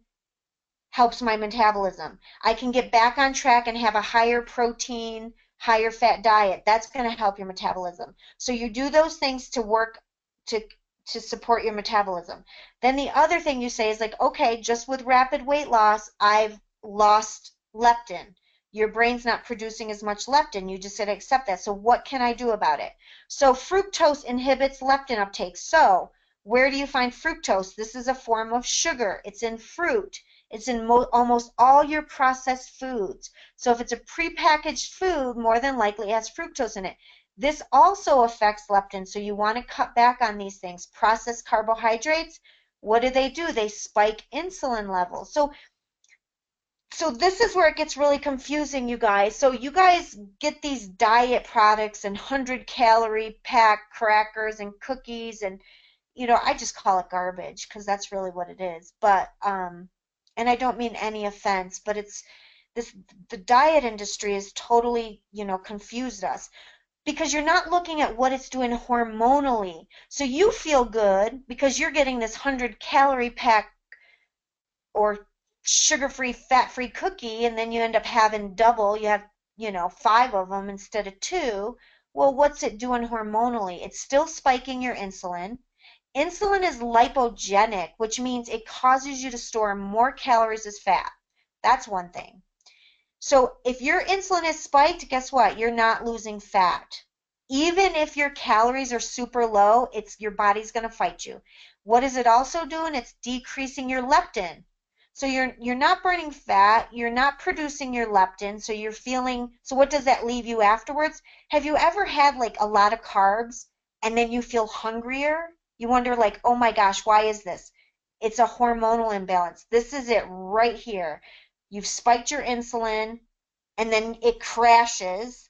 helps my metabolism. I can get back on track and have a higher protein, higher fat diet. That's going to help your metabolism. So you do those things to work to support your metabolism. Then the other thing you say is like, okay, just with rapid weight loss, I've lost leptin. Your brain's not producing as much leptin. You just said accept that. So what can I do about it? So fructose inhibits leptin uptake. So where do you find fructose? This is a form of sugar. It's in fruit. It's in almost all your processed foods. So if it's a prepackaged food, more than likely it has fructose in it. This also affects leptin, so you want to cut back on these things. Processed carbohydrates, what do? They spike insulin levels. So this is where it gets really confusing, you guys. So you guys get these diet products and 100-calorie pack crackers and cookies, and I just call it garbage, because that's really what it is. But and I don't mean any offense, but the diet industry has totally, confused us. because you're not looking at what it's doing hormonally. So you feel good because you're getting this 100-calorie pack or sugar-free, fat-free cookie, and then you end up having double. You have, 5 of them instead of 2. Well, what's it doing hormonally? It's still spiking your insulin. Insulin is lipogenic, which means it causes you to store more calories as fat. That's one thing. So if your insulin is spiked, guess what? You're not losing fat. Even if your calories are super low, your body's going to fight you. What is it also doing? It's decreasing your leptin. So you're not burning fat, you're not producing your leptin, so you're feeling, so what does that leave you afterwards? Have you ever had like a lot of carbs and then you feel hungrier? You wonder like, "Oh my gosh, why is this?" It's a hormonal imbalance. This is it right here. You've spiked your insulin and then it crashes.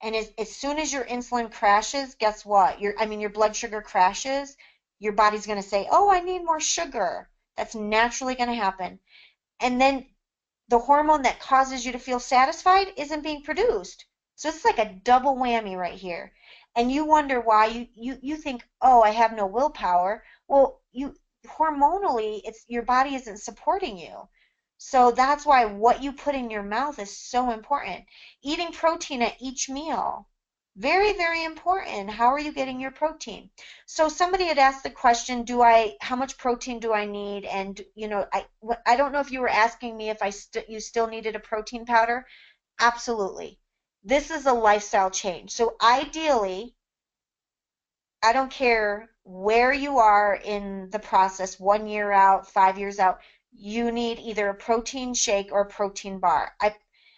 And as soon as your insulin crashes, guess what? Your blood sugar crashes. Your body's going to say, "Oh, I need more sugar." That's naturally going to happen. And then the hormone that causes you to feel satisfied isn't being produced. So it's like a double whammy right here. And you wonder why you think, "Oh, I have no willpower." Well, you hormonally, it's your body isn't supporting you. So that's why what you put in your mouth is so important. Eating protein at each meal. Very, very important. How are you getting your protein? So somebody had asked the question, how much protein do I need? And I don't know if you were asking me if you still needed a protein powder. Absolutely. This is a lifestyle change. So ideally, I don't care where you are in the process, 1 year out, 5 years out, you need either a protein shake or a protein bar.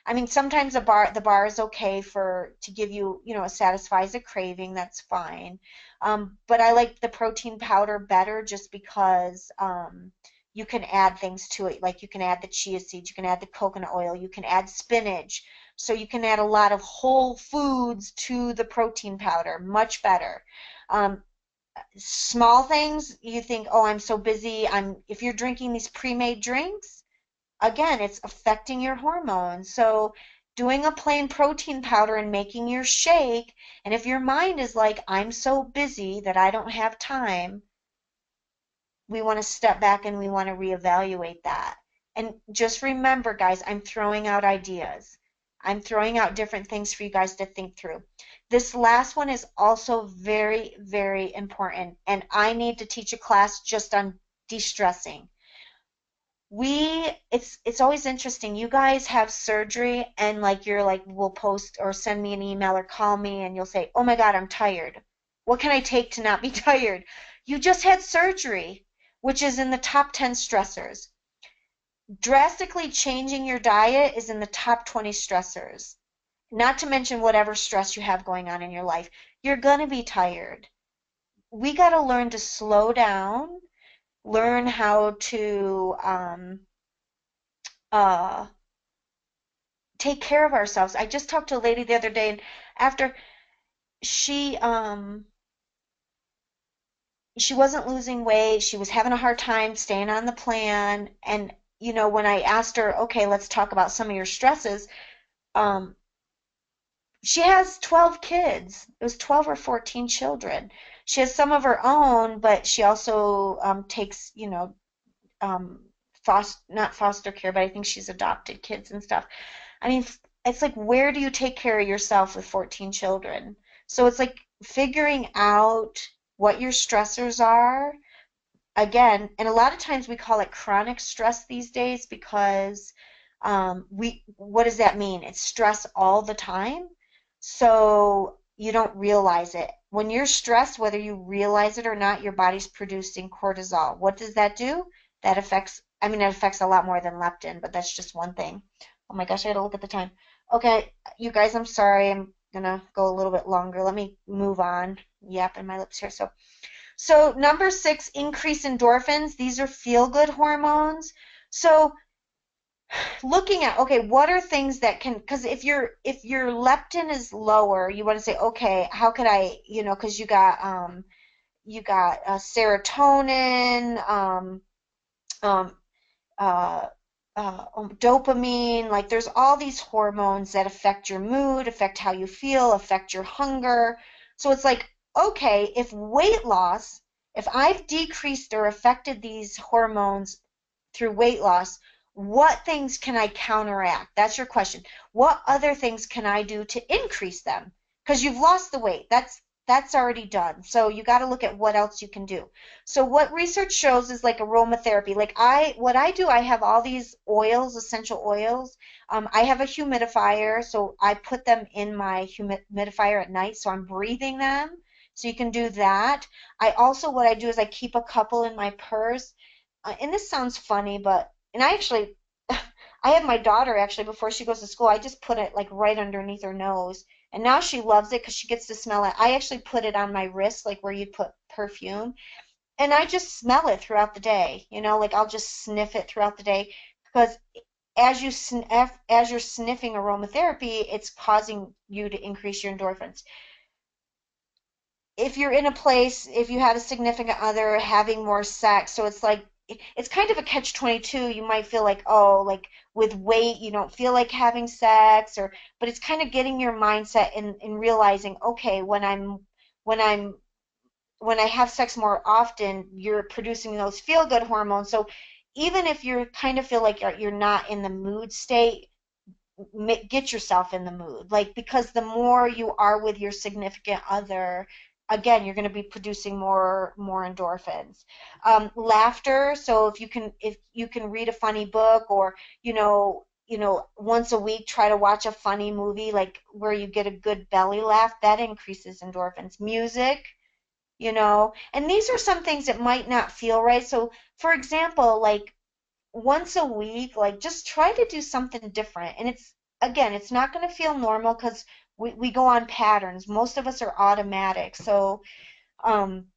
I mean, sometimes the bar is okay to give you, it satisfies a craving, that's fine. But I like the protein powder better just because you can add things to it. Like you can add the chia seeds, you can add the coconut oil, you can add spinach. So you can add a lot of whole foods to the protein powder, much better. Um, Small things, you think, "Oh, I'm so busy." If you're drinking these pre-made drinks, again, it's affecting your hormones. So doing a plain protein powder and making your shake, and if your mind is like, "I'm so busy that I don't have time," we want to step back and we want to reevaluate that. And just remember, guys, I'm throwing out ideas. I'm throwing out different things for you guys to think through. This last one is also very, very important, and I need to teach a class just on de-stressing. It's always interesting. You guys have surgery and like you're like, will post or send me an email or call me and you'll say, "Oh my God, I'm tired. What can I take to not be tired?" You just had surgery, which is in the top 10 stressors. Drastically changing your diet is in the top 20 stressors. Not to mention whatever stress you have going on in your life. You're going to be tired. We got to learn to slow down, learn how to uh, take care of ourselves. I just talked to a lady the other day, and after she she wasn't losing weight, she was having a hard time staying on the plan, and when I asked her, "Okay, let's talk about some of your stresses," um, she has 12 kids. It was 12 or 14 children. She has some of her own, but she also takes, um, not foster care, but I think she's adopted kids and stuff. I mean, it's like, where do you take care of yourself with 14 children? So it's like figuring out what your stressors are. Again, and a lot of times we call it chronic stress these days because what does that mean? It's stress all the time. So you don't realize it. When you're stressed, whether you realize it or not, your body's producing cortisol. What does that do? It affects a lot more than leptin, but that's just one thing. Oh my gosh, I gotta look at the time. Okay, you guys, I'm sorry. I'm gonna go a little bit longer. Let me move on. Yapping my lips here. So number 6, increase endorphins. These are feel-good hormones. So looking at, okay, what are things that can, because if your leptin is lower, you want to say, "Okay, how could I, because you got serotonin, um, uh, dopamine. Like there's all these hormones that affect your mood, affect how you feel, affect your hunger. So it's like, okay, if weight loss, if I've decreased or affected these hormones through weight loss, what things can I counteract? That's your question. What other things can I do to increase them? Because you've lost the weight. That's already done. So you got to look at what else you can do. So what research shows is like aromatherapy. Like what I do, I have all these oils, essential oils. I have a humidifier, so I put them in my humidifier at night, so I'm breathing them. So you can do that. I also, what I do is I keep a couple in my purse. And this sounds funny, but, and I actually, I have my daughter actually before she goes to school, I just put it like right underneath her nose. And now she loves it because she gets to smell it. I actually put it on my wrist, like where you put perfume, and I just smell it throughout the day. Like I'll just sniff it throughout the day because as you're sniffing aromatherapy, it's causing you to increase your endorphins. If you're in a place, if you have a significant other having more sex, so it's like it's kind of a catch 22. You might feel like, oh, like with weight, you don't feel like having sex, but it's kind of getting your mindset in realizing, okay, when I'm when I have sex more often, you're producing those feel good hormones. So even if you kind of feel like you're not in the mood state, get yourself in the mood. Like, because the more you are with your significant other, again, you're going to be producing more endorphins. Laughter. So if you can read a funny book, or once a week try to watch a funny movie like where you get a good belly laugh, that increases endorphins. Music, and these are some things that might not feel right. So for example, like once a week, like just try to do something different. And it's not going to feel normal because we go on patterns. Most of us are automatic. So um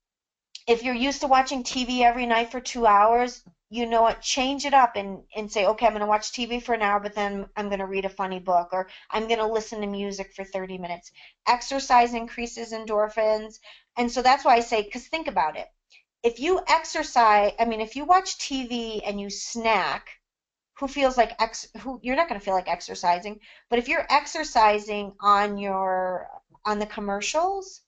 if you're used to watching TV every night for 2 hours, you know what, change it up and say, okay, I'm going to watch TV for an hour, but then I'm going to read a funny book, or I'm going to listen to music for 30 minutes. Exercise increases endorphins. And so that's why I say, because think about it. If you exercise, I mean, if you watch TV and you snack, who you're not going to feel like exercising, but if you're exercising on the commercials,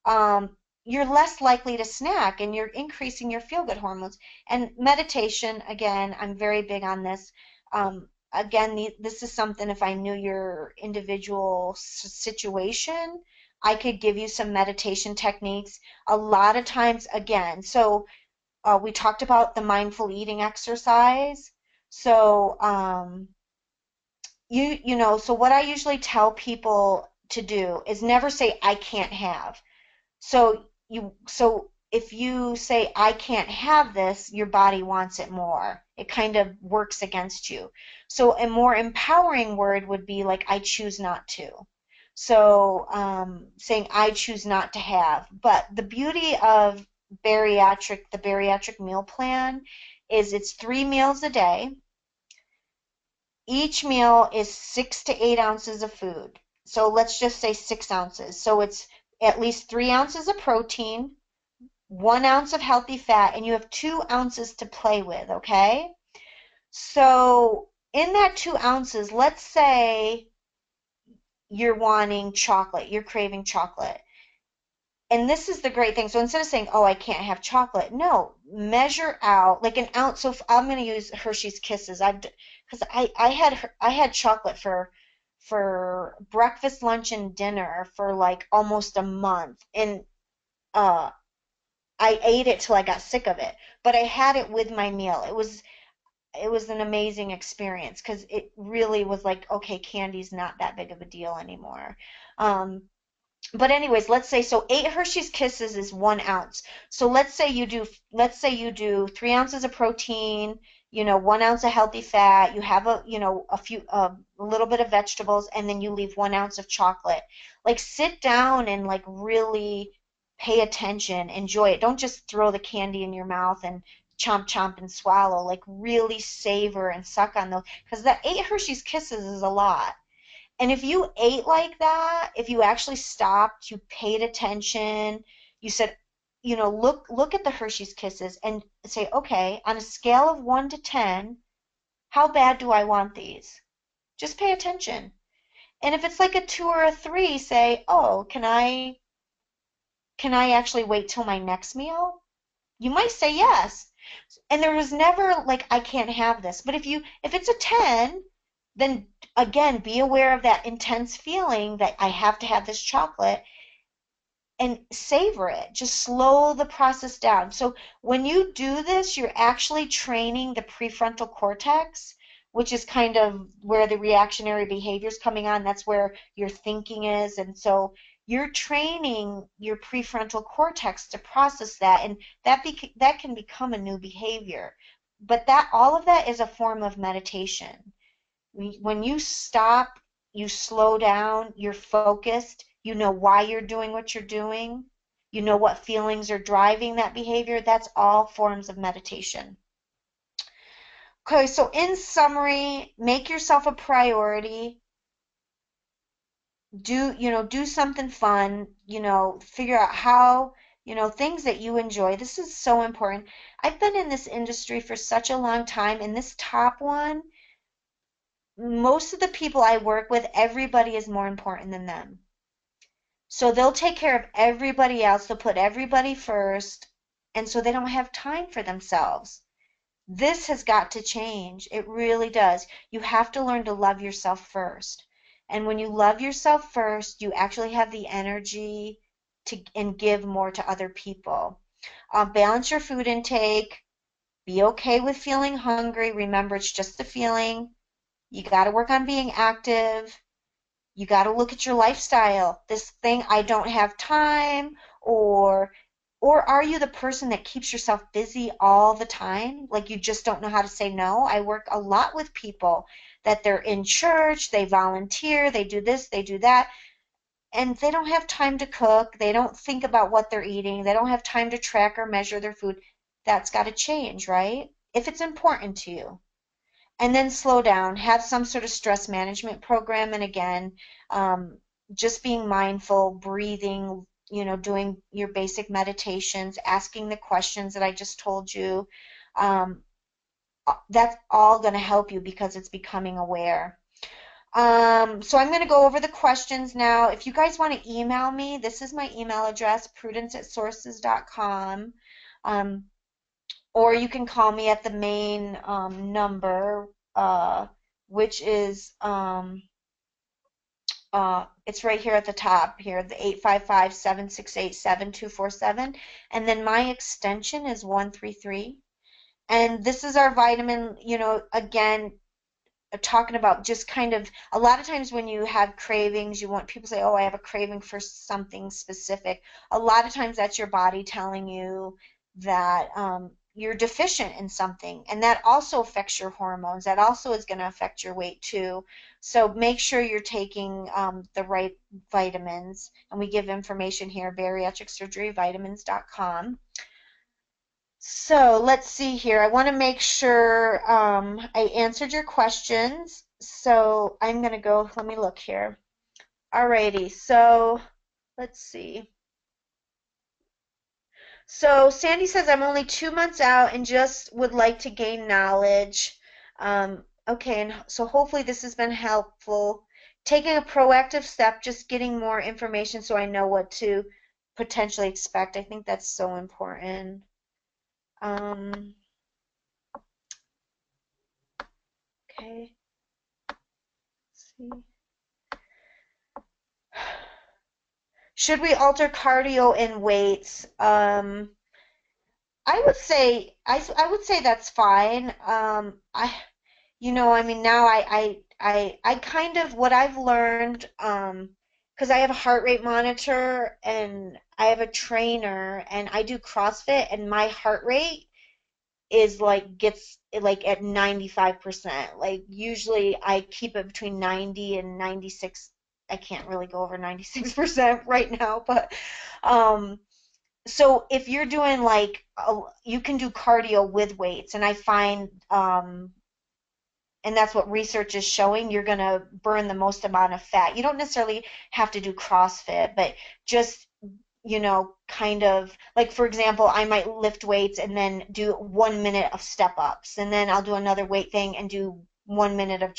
um, you're less likely to snack and you're increasing your feel good hormones. And meditation, again, I'm very big on this. Again, this is something, if I knew your individual situation, I could give you some meditation techniques. A lot of times, again, so we talked about the mindful eating exercise. So, so what I usually tell people to do is never say I can't have. So if you say I can't have this, your body wants it more. It kind of works against you. So a more empowering word would be like I choose not to. So saying I choose not to have. But the beauty of the bariatric meal plan is it's 3 meals a day. Each meal is 6 to 8 ounces of food. So let's just say 6 ounces. So it's at least 3 ounces of protein, 1 ounce of healthy fat, and you have 2 ounces to play with, okay? So in that 2 ounces, let's say you're wanting chocolate, you're craving chocolate. And this is the great thing. So instead of saying, oh, I can't have chocolate, no, measure out like an ounce. So I'm going to use Hershey's Kisses. Because I had chocolate for breakfast, lunch, and dinner for like almost a month. And uh, I ate it till I got sick of it. But I had it with my meal. It was an amazing experience because it really was like, okay, candy's not that big of a deal anymore. Um, but anyways, let's say so 8 Hershey's Kisses is 1 ounce. So let's say you do 3 ounces of protein, 1 ounce of healthy fat, you have a little bit of vegetables, and then you leave 1 ounce of chocolate. Like sit down and like really pay attention, enjoy it. Don't just throw the candy in your mouth and chomp chomp and swallow. Like really savor and suck on those, because that 8 Hershey's Kisses is a lot. And if you ate like that, if you actually stopped, you paid attention, you said, look at the Hershey's Kisses and say, okay, on a scale of 1 to 10, How bad do I want these? Just pay attention. And if it's like a 2 or a 3, say, oh, can I actually wait till my next meal? You might say yes. And there was never like I can't have this. But if it's a 10, then again, be aware of that intense feeling that I have to have this chocolate and savor it. Just slow the process down. So when you do this, you're actually training the prefrontal cortex, which is kind of where the reactionary behavior is coming on. That's where your thinking is. And so you're training your prefrontal cortex to process that, and that can become a new behavior. But that all of that is a form of meditation. When you stop, you slow down, you're focused, you know why you're doing what you're doing, you know what feelings are driving that behavior, that's all forms of meditation. Okay, so in summary, make yourself a priority. Do something fun, figure out how, things that you enjoy. This is so important. I've been in this industry for such a long time, and this top one, most of the people I work with, everybody is more important than them. So they'll take care of everybody else, they'll put everybody first, and so they don't have time for themselves. This has got to change. It really does. You have to learn to love yourself first. And when you love yourself first, you actually have the energy to and give more to other people. Balance your food intake. Be okay with feeling hungry. Remember, it's just a feeling. You got to work on being active. You got to look at your lifestyle. This thing, I don't have time, or are you the person that keeps yourself busy all the time? Like you just don't know how to say no? I work a lot with people that they're in church, they volunteer, they do this, they do that, and they don't have time to cook. They don't think about what they're eating. They don't have time to track or measure their food. That's got to change, right? If it's important to you. And then slow down, have some sort of stress management program, and again, um, just being mindful, breathing, doing your basic meditations, asking the questions that I just told you. Um, that's all going to help you because it's becoming aware. So I'm going to go over the questions now. If you guys want to email me, this is my email address, prudence@sources.com. Um, or you can call me at the main number, which is it's right here at the top here, the 855-768-7247, and then my extension is 133. And this is our vitamin, again, talking about just kind of a lot of times when you have cravings, you want people say, oh, I have a craving for something specific. A lot of times that's your body telling you that you're deficient in something, and that also affects your hormones. That also is going to affect your weight too. So make sure you're taking the right vitamins, and we give information here, bariatricsurgeryvitamins.com. So let's see here. I want to make sure I answered your questions. So I'm going to go, let me look here. Alrighty, so let's see. So Sandy says, I'm only 2 months out and just would like to gain knowledge. Okay, and so hopefully this has been helpful. Taking a proactive step, just getting more information so I know what to potentially expect. I think that's so important. Okay. Let's see. Should we alter cardio and weights? I would say that's fine. I mean, now I kind of what I've learned, because I have a heart rate monitor and I have a trainer and I do CrossFit, and my heart rate is like gets like at 95%. Like usually I keep it between 90 and 96. I can't really go over 96% right now, but um so if you're doing like you can do cardio with weights, and I find and that's what research is showing, you're going to burn the most amount of fat. You don't necessarily have to do CrossFit, but just kind of like, for example, I might lift weights and then do 1 minute of step ups, and then I'll do another weight thing and do 1 minute of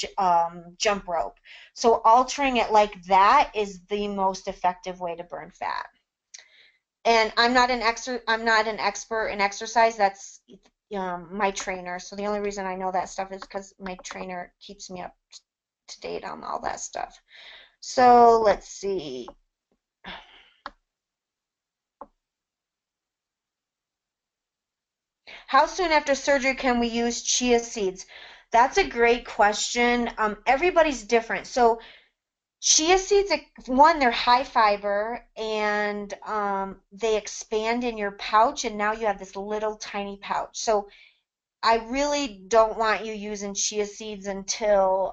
jump rope. So altering it like that is the most effective way to burn fat. And I'm not an expert in exercise. That's my trainer. So the only reason I know that stuff is because my trainer keeps me up to date on all that stuff. So let's see. How soon after surgery can we use chia seeds? That's a great question. Everybody's different. So chia seeds, one, they're high fiber, and they expand in your pouch, and now you have this little tiny pouch. So I really don't want you using chia seeds until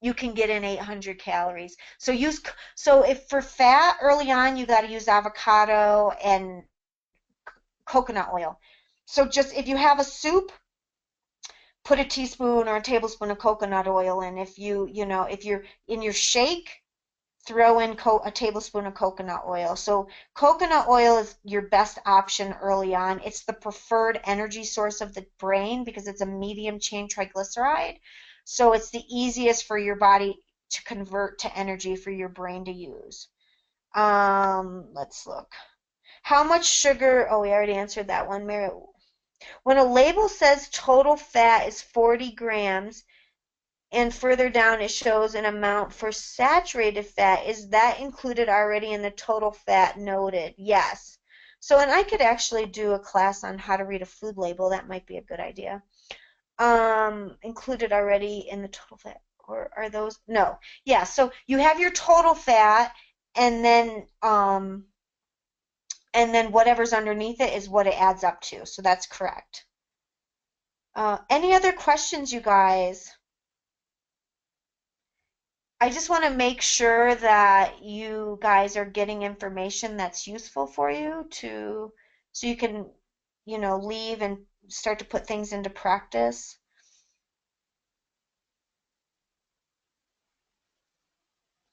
you can get in 800 calories. So if for fat early on, you got to use avocado and coconut oil. So just if you have a soup, put a teaspoon or a tablespoon of coconut oil in. If you're in your shake, throw in a tablespoon of coconut oil. So coconut oil is your best option early on. It's the preferred energy source of the brain because it's a medium chain triglyceride. So it's the easiest for your body to convert to energy for your brain to use. Let's look. How much sugar? Oh, we already answered that one, Mary. When a label says total fat is 40 grams, and further down it shows an amount for saturated fat, is that included already in the total fat noted? Yes. So, and I could actually do a class on how to read a food label. That might be a good idea. Included already in the total fat, or are those? No. Yeah, so you have your total fat, and then whatever's underneath it is what it adds up to. So that's correct. Any other questions, you guys? I just want to make sure that you guys are getting information that's useful for you so you can, leave and start to put things into practice.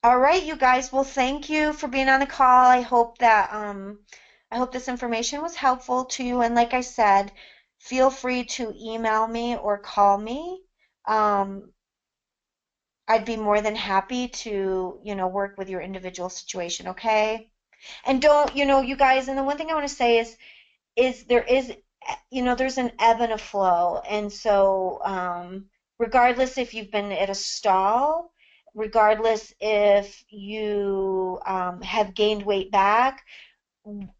All right, you guys. Well, thank you for being on the call. I hope this information was helpful to you. And like I said, feel free to email me or call me. Um, I'd be more than happy to, work with your individual situation, okay? And don't, you guys, and the one thing I want to say is there is, there's an ebb and a flow. And so, regardless if you've been at a stall, regardless if you have gained weight back,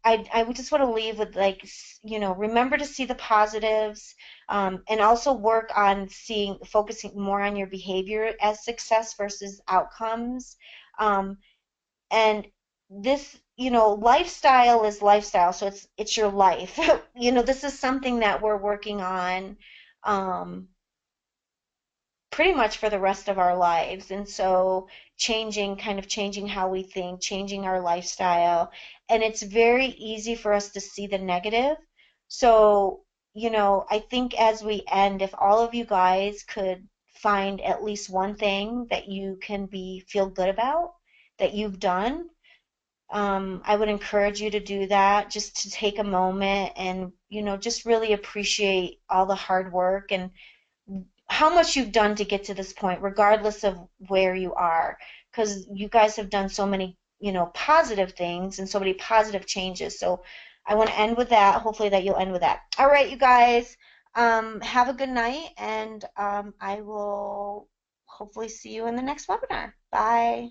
I would just want to leave with, like, remember to see the positives, and also work on focusing more on your behavior as success versus outcomes. Um, and this, lifestyle is lifestyle, so it's your life. This is something that we're working on, um, pretty much for the rest of our lives. And so changing how we think, changing our lifestyle. And it's very easy for us to see the negative. So, I think as we end, if all of you guys could find at least one thing that you can feel good about that you've done, I would encourage you to do that, just to take a moment and, just really appreciate all the hard work and how much you've done to get to this point, regardless of where you are, because you guys have done so many, positive things and so many positive changes. So I want to end with that. Hopefully that you'll end with that. All right, you guys, have a good night, and I will hopefully see you in the next webinar. Bye.